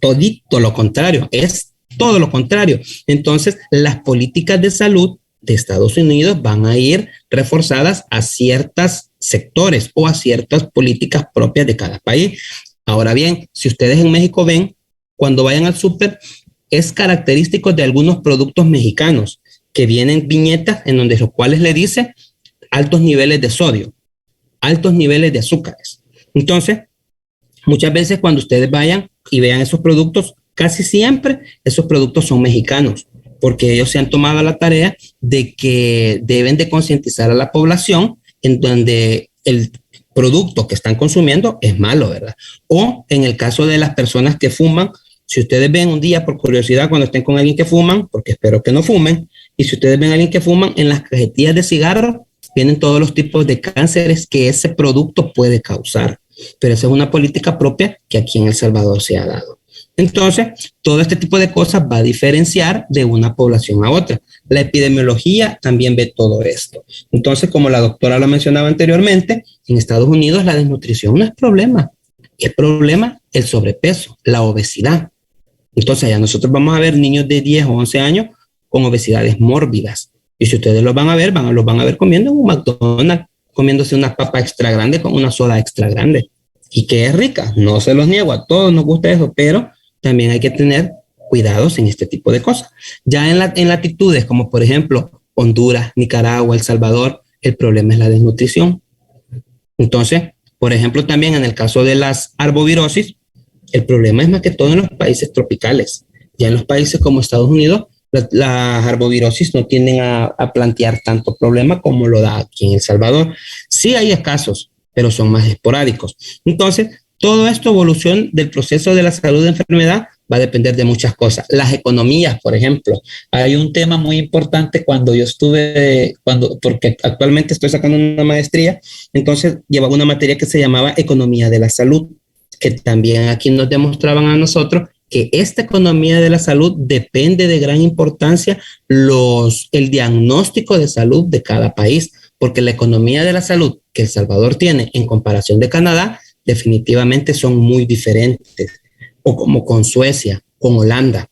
Todito lo contrario, es todo lo contrario. Entonces, las políticas de salud de Estados Unidos van a ir reforzadas a ciertos sectores o a ciertas políticas propias de cada país. Ahora bien, si ustedes en México ven, cuando vayan al súper, es característico de algunos productos mexicanos que vienen viñetas en donde los cuales le dice altos niveles de sodio, altos niveles de azúcares. Entonces, muchas veces cuando ustedes vayan y vean esos productos, casi siempre esos productos son mexicanos, porque ellos se han tomado la tarea de que deben de concientizar a la población en donde el producto que están consumiendo es malo, ¿verdad? O en el caso de las personas que fuman, si ustedes ven un día por curiosidad cuando estén con alguien que fuman, porque espero que no fumen, y si ustedes ven a alguien que fuman, en las cajetillas de cigarro vienen todos los tipos de cánceres que ese producto puede causar. Pero esa es una política propia que aquí en El Salvador se ha dado. Entonces, todo este tipo de cosas va a diferenciar de una población a otra. La epidemiología también ve todo esto. Entonces, como la doctora lo mencionaba anteriormente, en Estados Unidos la desnutrición no es problema. Es problema el sobrepeso, la obesidad. Entonces, ya nosotros vamos a ver niños de 10 o 11 años con obesidades mórbidas. Y si ustedes los van a ver, los van a ver comiendo en un McDonald's, comiéndose una papa extra grande con una soda extra grande. Y que es rica, no se los niego, a todos nos gusta eso, pero también hay que tener cuidados en este tipo de cosas. Ya en latitudes como por ejemplo Honduras, Nicaragua, El Salvador, el problema es la desnutrición. Entonces, por ejemplo, también en el caso de las arbovirosis, el problema es más que todo en los países tropicales. Ya en los países como Estados Unidos, las arbovirosis no tienden a plantear tanto problema como lo da aquí en El Salvador. Sí hay escasos, pero son más esporádicos. Entonces, todo esto, evolución del proceso de la salud de enfermedad, va a depender de muchas cosas. Las economías, por ejemplo. Hay un tema muy importante cuando yo porque actualmente estoy sacando una maestría, entonces llevaba una materia que se llamaba Economía de la Salud, que también aquí nos demostraban a nosotros que esta economía de la salud depende de gran importancia el diagnóstico de salud de cada país, porque la economía de la salud que El Salvador tiene en comparación de Canadá definitivamente son muy diferentes, o como con Suecia, con Holanda.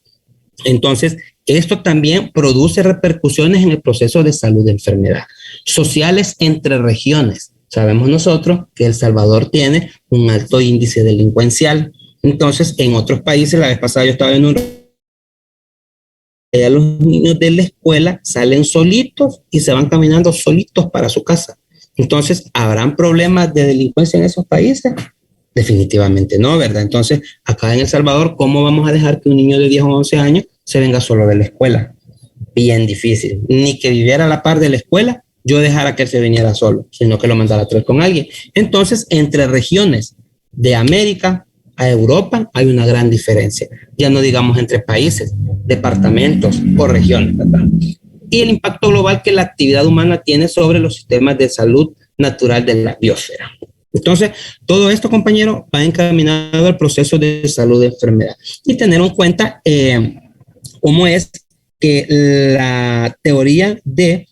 Entonces, esto también produce repercusiones en el proceso de salud de enfermedad, sociales entre regiones. Sabemos nosotros que El Salvador tiene un alto índice delincuencial. Entonces, en otros países, la vez pasada yo estaba en un... los niños de la escuela salen solitos y se van caminando solitos para su casa. Entonces, ¿habrán problemas de delincuencia en esos países? Definitivamente no, ¿verdad? Entonces, acá en El Salvador, ¿cómo vamos a dejar que un niño de 10 o 11 años se venga solo de la escuela? Bien difícil. Ni que viviera a la par de la escuela, yo dejara que él se viniera solo, sino que lo mandara a traer con alguien. Entonces, entre regiones de América a Europa, hay una gran diferencia. Ya no digamos entre países, departamentos o regiones, ¿verdad? Y el impacto global que la actividad humana tiene sobre los sistemas de salud natural de la biosfera. Entonces, todo esto, compañero, va encaminado al proceso de salud de enfermedad. Y tener en cuenta cómo es que la teoría de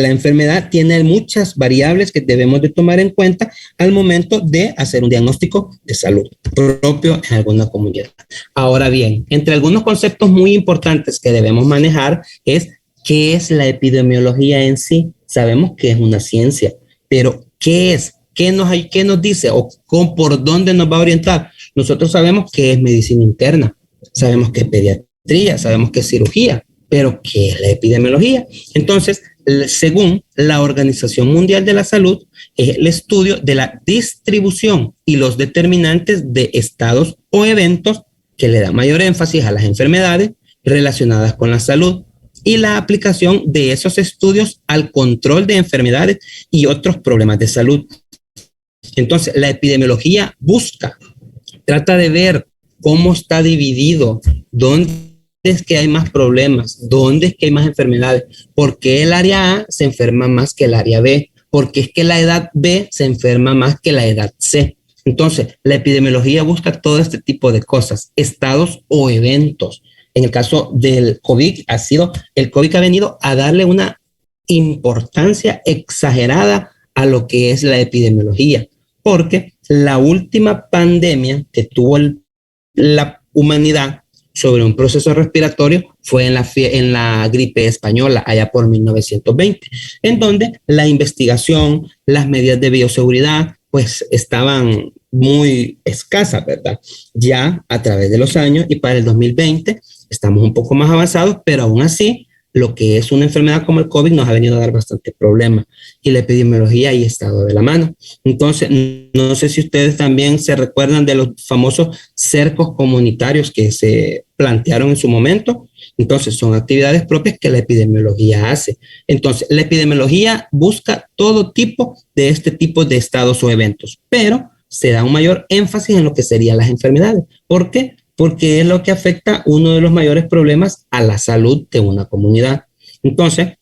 la enfermedad tiene muchas variables que debemos de tomar en cuenta al momento de hacer un diagnóstico de salud propio en alguna comunidad. Ahora bien, entre algunos conceptos muy importantes que debemos manejar es qué es la epidemiología en sí. Sabemos que es una ciencia, pero ¿qué es? ¿Qué nos dice? ¿O por dónde nos va a orientar? Nosotros sabemos que es medicina interna, sabemos que es pediatría, sabemos que es cirugía, pero ¿qué es la epidemiología? Entonces, según la Organización Mundial de la Salud, es el estudio de la distribución y los determinantes de estados o eventos que le da mayor énfasis a las enfermedades relacionadas con la salud y la aplicación de esos estudios al control de enfermedades y otros problemas de salud. Entonces, la epidemiología trata de ver cómo está dividido, dónde es que hay más problemas, dónde es que hay más enfermedades, por qué el área A se enferma más que el área B, por qué es que la edad B se enferma más que la edad C. Entonces, la epidemiología busca todo este tipo de cosas, estados o eventos. En el caso del COVID, el COVID ha venido a darle una importancia exagerada a lo que es la epidemiología, porque la última pandemia que tuvo la humanidad sobre un proceso respiratorio fue en la gripe española, allá por 1920, en donde la investigación, las medidas de bioseguridad, pues estaban muy escasas, ¿verdad? Ya a través de los años y para el 2020 estamos un poco más avanzados, pero aún así lo que es una enfermedad como el COVID nos ha venido a dar bastante problemas y la epidemiología ahí ha estado de la mano. Entonces, no sé si ustedes también se recuerdan de los famosos cercos comunitarios que se plantearon en su momento. Entonces, son actividades propias que la epidemiología hace. Entonces, la epidemiología busca todo tipo de estados o eventos, pero se da un mayor énfasis en lo que serían las enfermedades. ¿Por qué? Porque es lo que afecta uno de los mayores problemas a la salud de una comunidad. Entonces,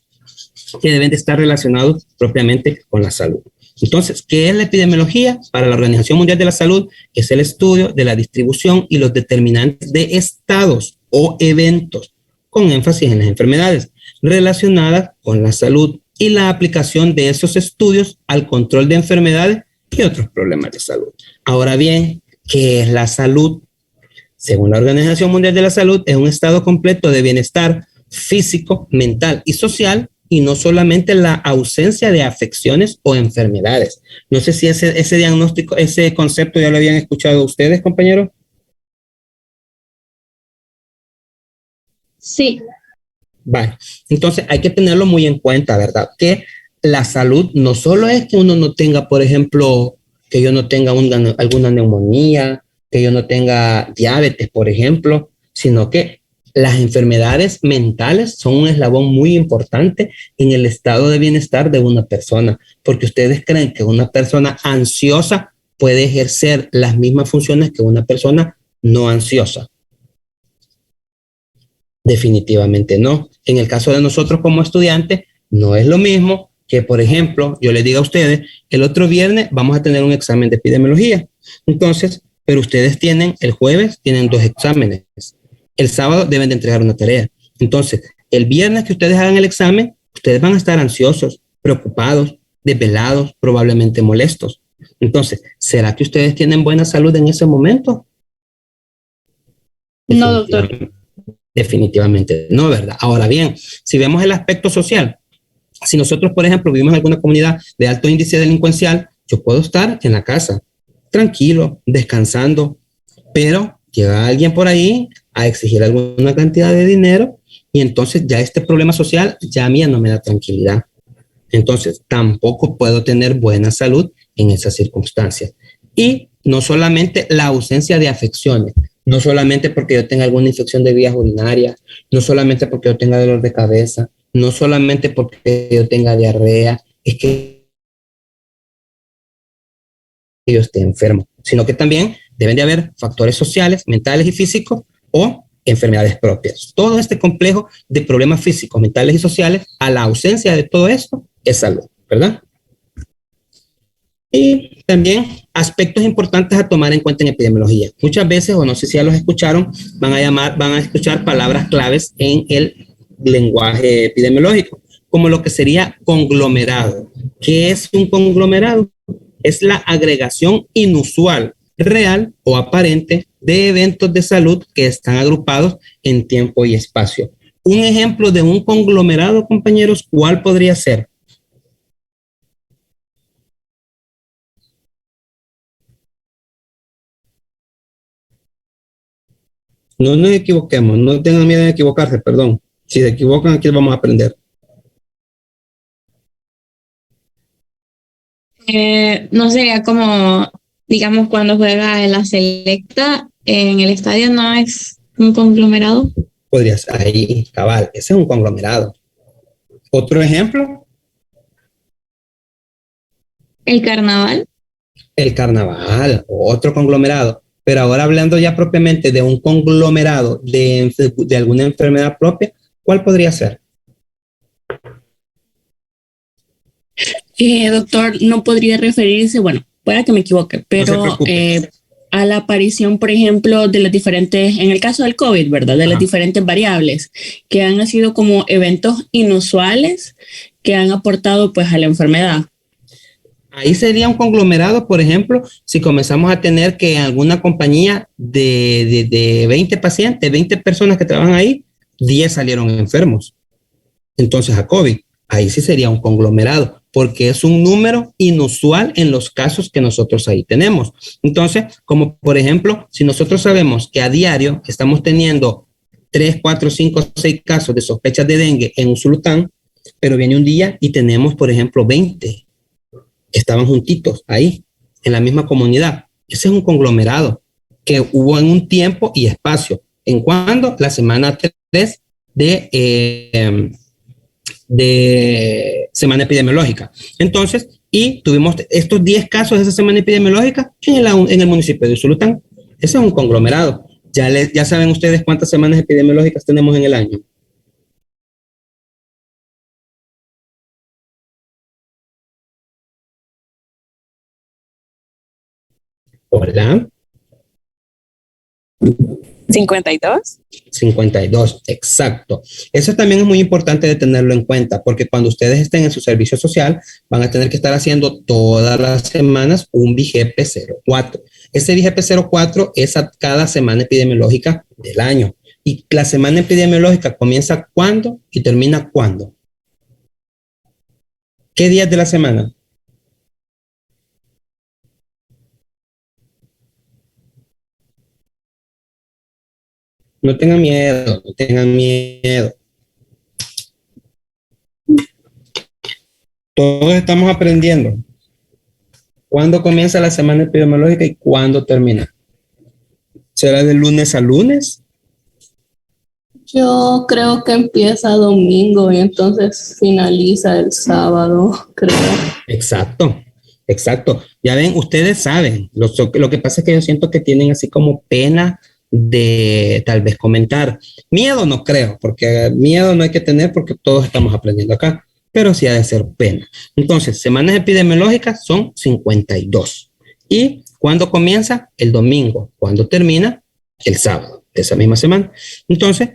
que deben de estar relacionados propiamente con la salud. Entonces, ¿qué es la epidemiología? Para la Organización Mundial de la Salud es el estudio de la distribución y los determinantes de estados o eventos con énfasis en las enfermedades relacionadas con la salud y la aplicación de esos estudios al control de enfermedades y otros problemas de salud. Ahora bien, ¿qué es la salud? Según la Organización Mundial de la Salud, es un estado completo de bienestar físico, mental y social, y no solamente la ausencia de afecciones o enfermedades. No sé si ese diagnóstico, ese concepto ya lo habían escuchado ustedes, compañeros. Sí. Vale, entonces hay que tenerlo muy en cuenta, ¿verdad? Que la salud no solo es que uno no tenga, por ejemplo, que yo no tenga alguna neumonía, que yo no tenga diabetes, por ejemplo, sino que las enfermedades mentales son un eslabón muy importante en el estado de bienestar de una persona, porque ustedes creen que una persona ansiosa puede ejercer las mismas funciones que una persona no ansiosa. Definitivamente no. En el caso de nosotros como estudiantes, no es lo mismo que, por ejemplo, yo les diga a ustedes, el otro viernes vamos a tener un examen de epidemiología. Entonces, pero ustedes el jueves tienen 2 exámenes. El sábado deben de entregar una tarea. Entonces, el viernes que ustedes hagan el examen, ustedes van a estar ansiosos, preocupados, desvelados, probablemente molestos. Entonces, ¿será que ustedes tienen buena salud en ese momento? No, doctor. Definitivamente no, ¿verdad? Ahora bien, si vemos el aspecto social, si nosotros, por ejemplo, vivimos en alguna comunidad de alto índice delincuencial, yo puedo estar en la casa, tranquilo, descansando, pero llega alguien por ahí a exigir alguna cantidad de dinero y entonces ya este problema social ya a mí no me da tranquilidad. Entonces, tampoco puedo tener buena salud en esas circunstancias. Y no solamente la ausencia de afecciones, no solamente porque yo tenga alguna infección de vías urinarias, no solamente porque yo tenga dolor de cabeza, no solamente porque yo tenga diarrea, es que yo esté enfermo, sino que también deben de haber factores sociales, mentales y físicos o enfermedades propias. Todo este complejo de problemas físicos, mentales y sociales, a la ausencia de todo esto, es salud, ¿verdad? Y también aspectos importantes a tomar en cuenta en epidemiología. Muchas veces, o no sé si ya los escucharon, van a escuchar palabras claves en el lenguaje epidemiológico, como lo que sería conglomerado. ¿Qué es un conglomerado? Es la agregación inusual, real o aparente de eventos de salud que están agrupados en tiempo y espacio. Un ejemplo de un conglomerado, compañeros, ¿cuál podría ser? No nos equivoquemos, no tengan miedo de equivocarse, perdón. Si se equivocan, aquí vamos a aprender. No sería como, digamos, cuando juega en la selecta, en el estadio no es un conglomerado. Podría ser ahí, cabal, ese es un conglomerado. Otro ejemplo, El carnaval. el carnaval, otro conglomerado. Pero ahora hablando ya propiamente de un conglomerado de alguna enfermedad propia, ¿cuál podría ser? Doctor, no podría referirse, bueno, pueda que me equivoque, No se pero preocupe. a la aparición, por ejemplo, de las diferentes, en el caso del COVID, ¿verdad? De las Ajá. diferentes variables que han sido como eventos inusuales que han aportado pues a la enfermedad. Ahí sería un conglomerado, por ejemplo, si comenzamos a tener que alguna compañía de 20 pacientes, 20 personas que trabajan ahí, 10 salieron enfermos. Entonces a COVID, ahí sí sería un conglomerado, porque es un número inusual en los casos que nosotros ahí tenemos. Entonces, como por ejemplo, si nosotros sabemos que a diario estamos teniendo 3, 4, 5, 6 casos de sospechas de dengue en Usulután, pero viene un día y tenemos, por ejemplo, 20 que estaban juntitos ahí, en la misma comunidad. Ese es un conglomerado que hubo en un tiempo y espacio. ¿En cuándo? La semana 3 de semana epidemiológica. Entonces, y tuvimos estos 10 casos de esa semana epidemiológica en el municipio de Usulután. Ese es un conglomerado. Ya saben ustedes cuántas semanas epidemiológicas tenemos en el año. Hola. 52. 52, exacto. Eso también es muy importante de tenerlo en cuenta, porque cuando ustedes estén en su servicio social, van a tener que estar haciendo todas las semanas un VIGEP 04. Ese VIGEP 04 es a cada semana epidemiológica del año. Y la semana epidemiológica comienza ¿cuándo y termina cuándo? ¿Qué días de la semana? No tengan miedo, no tengan miedo. Todos estamos aprendiendo. ¿Cuándo comienza la semana epidemiológica y cuándo termina? ¿Será de lunes a lunes? Yo creo que empieza domingo y entonces finaliza el sábado, creo. Exacto, exacto. Ya ven, ustedes saben. Lo que pasa es que yo siento que tienen así como pena de tal vez comentar. Miedo no creo, porque miedo no hay que tener porque todos estamos aprendiendo acá, pero sí ha de ser pena. Entonces, semanas epidemiológicas son 52. ¿Y cuándo comienza? El domingo. ¿Cuándo termina? El sábado de esa misma semana. Entonces,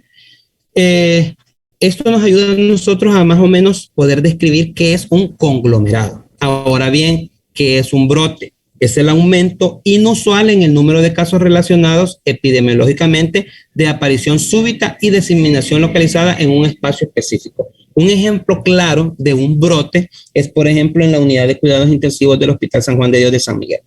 esto nos ayuda a nosotros a más o menos poder describir qué es un conglomerado. Ahora bien, ¿qué es un brote? Es el aumento inusual en el número de casos relacionados epidemiológicamente de aparición súbita y diseminación localizada en un espacio específico. Un ejemplo claro de un brote es, por ejemplo, en la unidad de cuidados intensivos del Hospital San Juan de Dios de San Miguel.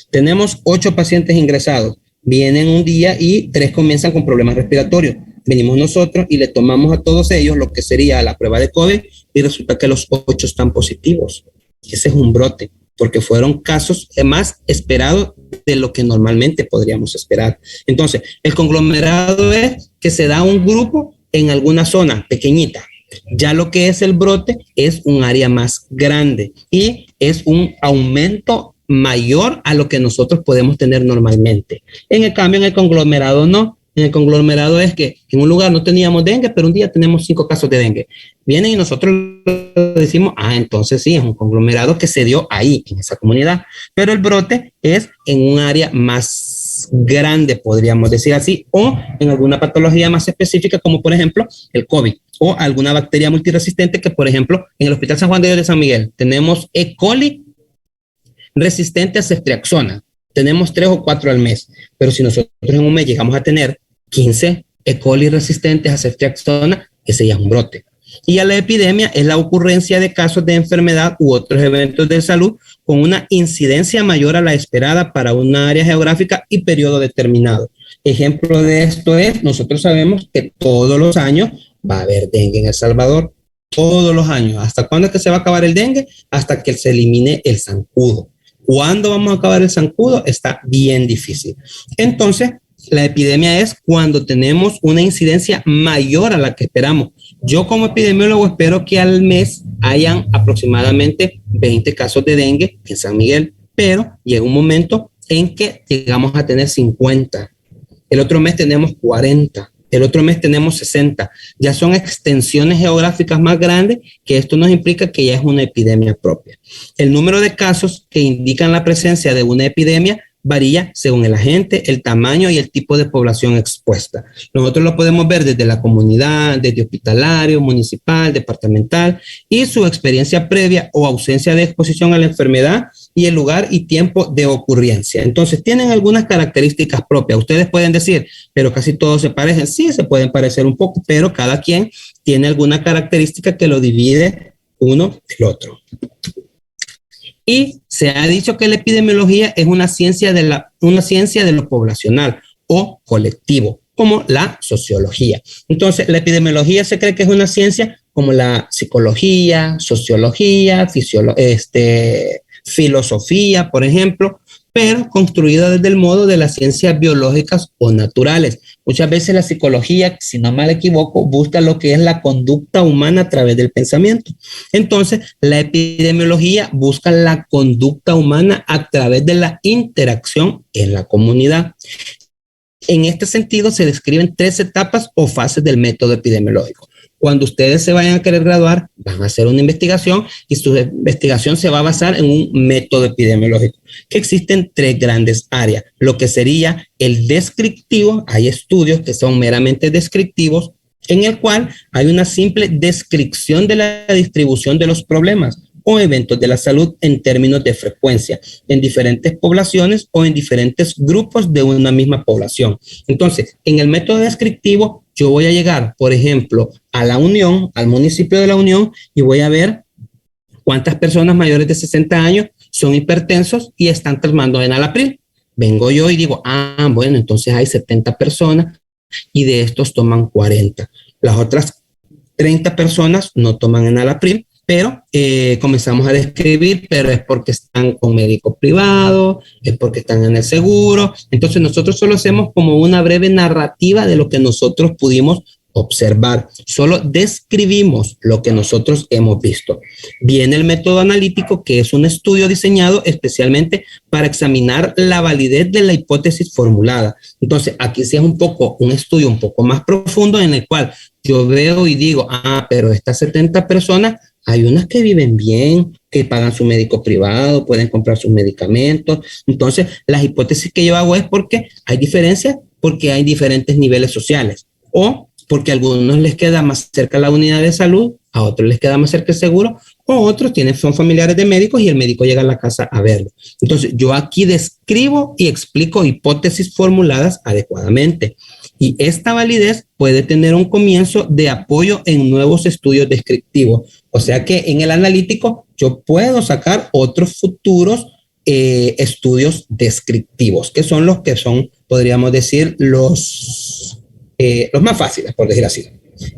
Tenemos 8 pacientes ingresados. Vienen un día y 3 comienzan con problemas respiratorios. Venimos nosotros y le tomamos a todos ellos lo que sería la prueba de COVID y resulta que los 8 están positivos. Ese es un brote, porque fueron casos más esperados de lo que normalmente podríamos esperar. Entonces, el conglomerado es que se da un grupo en alguna zona pequeñita. Ya lo que es el brote es un área más grande y es un aumento mayor a lo que nosotros podemos tener normalmente. En el cambio, en el conglomerado no. En el conglomerado es que en un lugar no teníamos dengue, pero un día tenemos 5 casos de dengue. Vienen y nosotros decimos, entonces sí, es un conglomerado que se dio ahí, en esa comunidad. Pero el brote es en un área más grande, podríamos decir así, o en alguna patología más específica, como por ejemplo el COVID, o alguna bacteria multiresistente que, por ejemplo, en el Hospital San Juan de Dios de San Miguel tenemos E. coli resistente a ceftriaxona. Tenemos 3 o 4 al mes, pero si nosotros en un mes llegamos a tener 15 E. coli resistentes a ceftriaxona, ese ya es un brote. Y a la epidemia es la ocurrencia de casos de enfermedad u otros eventos de salud con una incidencia mayor a la esperada para una área geográfica y periodo determinado. Ejemplo de esto es, nosotros sabemos que todos los años va a haber dengue en El Salvador, todos los años. ¿Hasta cuándo es que se va a acabar el dengue? Hasta que se elimine el zancudo. ¿Cuándo vamos a acabar el zancudo? Está bien difícil. Entonces, la epidemia es cuando tenemos una incidencia mayor a la que esperamos. Yo como epidemiólogo espero que al mes hayan aproximadamente 20 casos de dengue en San Miguel, pero llega un momento en que llegamos a tener 50. El otro mes tenemos 40. El otro mes tenemos 60. Ya son extensiones geográficas más grandes que esto nos implica que ya es una epidemia propia. El número de casos que indican la presencia de una epidemia varía según el agente, el tamaño y el tipo de población expuesta. Nosotros lo podemos ver desde la comunidad, desde hospitalario, municipal, departamental y su experiencia previa o ausencia de exposición a la enfermedad y el lugar y tiempo de ocurrencia. Entonces, tienen algunas características propias. Ustedes pueden decir, pero casi todos se parecen. Sí, se pueden parecer un poco, pero cada quien tiene alguna característica que lo divide uno del otro. Y se ha dicho que la epidemiología es una ciencia de lo poblacional o colectivo, como la sociología. Entonces, la epidemiología se cree que es una ciencia como la psicología, sociología, filosofía, por ejemplo, pero construida desde el modo de las ciencias biológicas o naturales. Muchas veces la psicología, si no me equivoco, busca lo que es la conducta humana a través del pensamiento. Entonces, la epidemiología busca la conducta humana a través de la interacción en la comunidad. En este sentido, se describen 3 etapas o fases del método epidemiológico. Cuando ustedes se vayan a querer graduar, van a hacer una investigación y su investigación se va a basar en un método epidemiológico, que existen 3 grandes áreas. Lo que sería el descriptivo, hay estudios que son meramente descriptivos, en el cual hay una simple descripción de la distribución de los problemas o eventos de la salud en términos de frecuencia en diferentes poblaciones o en diferentes grupos de una misma población. Entonces, en el método descriptivo, yo voy a llegar, por ejemplo, a La Unión, al municipio de La Unión, y voy a ver cuántas personas mayores de 60 años son hipertensos y están tomando enalapril. Vengo yo y digo, bueno, entonces hay 70 personas y de estos toman 40. Las otras 30 personas no toman enalapril, pero comenzamos a describir, pero es porque están con médico privado, es porque están en el seguro. Entonces nosotros solo hacemos como una breve narrativa de lo que nosotros pudimos observar. Solo describimos lo que nosotros hemos visto. Viene el método analítico, que es un estudio diseñado especialmente para examinar la validez de la hipótesis formulada. Entonces, aquí sí es un estudio un poco más profundo en el cual yo veo y digo, pero estas 70 personas, hay unas que viven bien, que pagan su médico privado, pueden comprar sus medicamentos. Entonces, las hipótesis que yo hago es porque hay diferencias, porque hay diferentes niveles sociales, o porque a algunos les queda más cerca la unidad de salud, a otros les queda más cerca el seguro, o otros son familiares de médicos y el médico llega a la casa a verlo. Entonces, yo aquí describo y explico hipótesis formuladas adecuadamente. Y esta validez puede tener un comienzo de apoyo en nuevos estudios descriptivos. O sea que en el analítico yo puedo sacar otros futuros estudios descriptivos, que son los que son, podríamos decir, los más fáciles, por decir así,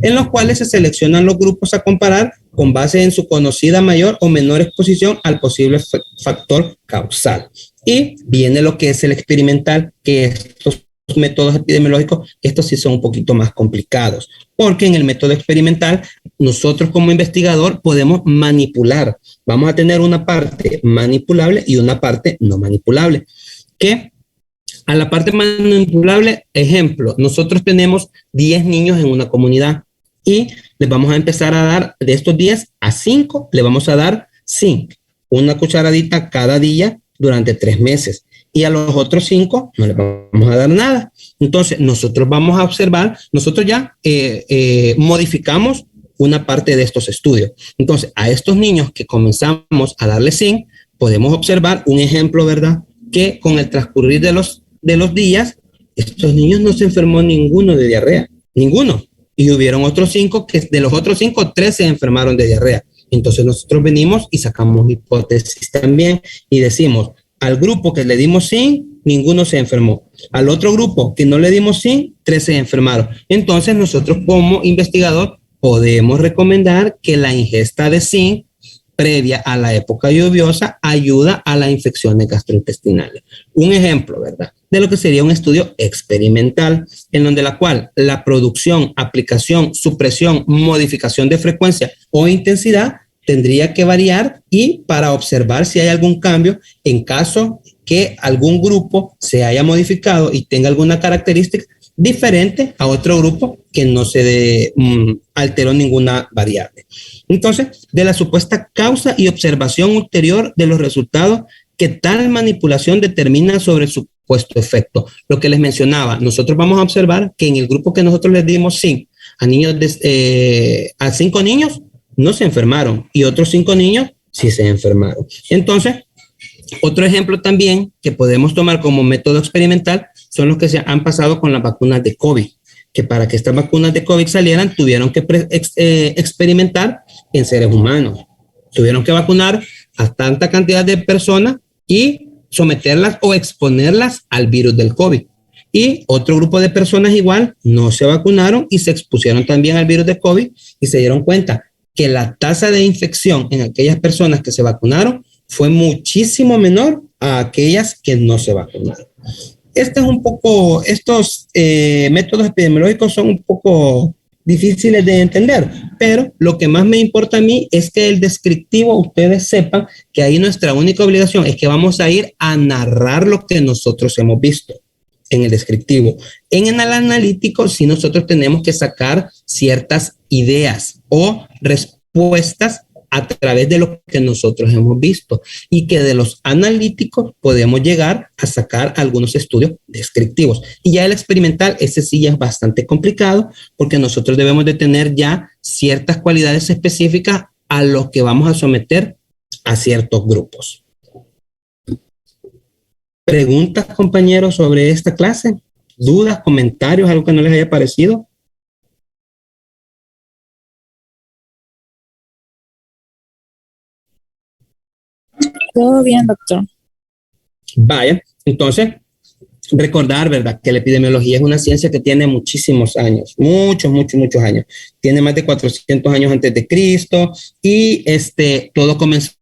en los cuales se seleccionan los grupos a comparar con base en su conocida mayor o menor exposición al posible factor causal. Y viene lo que es el experimental, que estos métodos epidemiológicos, estos sí son un poquito más complicados, porque en el método experimental nosotros como investigador podemos manipular. Vamos a tener una parte manipulable y una parte no manipulable. Que a la parte manipulable, ejemplo, nosotros tenemos 10 niños en una comunidad y les vamos a empezar a dar, de estos 10 a 5, le vamos a dar zinc, una cucharadita cada día durante 3 meses. Y a los otros 5 no les vamos a dar nada. Entonces, nosotros vamos a observar, nosotros ya modificamos una parte de estos estudios. Entonces, a estos niños que comenzamos a darle zinc, podemos observar un ejemplo, ¿verdad? Que con el transcurrir de los días, estos niños no se enfermó ninguno de diarrea, ninguno. Y hubieron otros 5 que de los otros 5, 3 se enfermaron de diarrea. Entonces nosotros venimos y sacamos hipótesis también y decimos, al grupo que le dimos zinc, ninguno se enfermó. Al otro grupo que no le dimos zinc, 3 se enfermaron. Entonces nosotros como investigador podemos recomendar que la ingesta de zinc previa a la época lluviosa ayuda a las infecciones gastrointestinales. Un ejemplo, ¿verdad? De lo que sería un estudio experimental en donde la cual la producción, aplicación, supresión, modificación de frecuencia o intensidad tendría que variar y para observar si hay algún cambio en caso que algún grupo se haya modificado y tenga alguna característica diferente a otro grupo que no se alteró ninguna variable. Entonces, de la supuesta causa y observación ulterior de los resultados que tal manipulación determina sobre el supuesto efecto. Lo que les mencionaba, nosotros vamos a observar que en el grupo que nosotros les dimos zinc a niños a 5 niños no se enfermaron y otros 5 niños sí se enfermaron. Entonces, otro ejemplo también que podemos tomar como método experimental son los que se han pasado con las vacunas de COVID, que para que estas vacunas de COVID salieran tuvieron que experimentar en seres humanos. Tuvieron que vacunar a tanta cantidad de personas y someterlas o exponerlas al virus del COVID. Y otro grupo de personas igual no se vacunaron y se expusieron también al virus de COVID y se dieron cuenta que la tasa de infección en aquellas personas que se vacunaron fue muchísimo menor a aquellas que no se vacunaron. Estos métodos epidemiológicos son un poco difíciles de entender, pero lo que más me importa a mí es que el descriptivo, ustedes sepan que ahí nuestra única obligación es que vamos a ir a narrar lo que nosotros hemos visto en el descriptivo. En el analítico, sí nosotros tenemos que sacar ciertas ideas o respuestas a través de lo que nosotros hemos visto y que de los analíticos podemos llegar a sacar algunos estudios descriptivos. Y ya el experimental, ese sí ya es bastante complicado porque nosotros debemos de tener ya ciertas cualidades específicas a los que vamos a someter a ciertos grupos. ¿Preguntas, compañeros, sobre esta clase? ¿Dudas, comentarios, algo que no les haya parecido? Todo bien, doctor. Vaya, entonces, recordar, ¿verdad?, que la epidemiología es una ciencia que tiene muchísimos años, muchos años. Tiene más de 400 años antes de Cristo y todo comenzó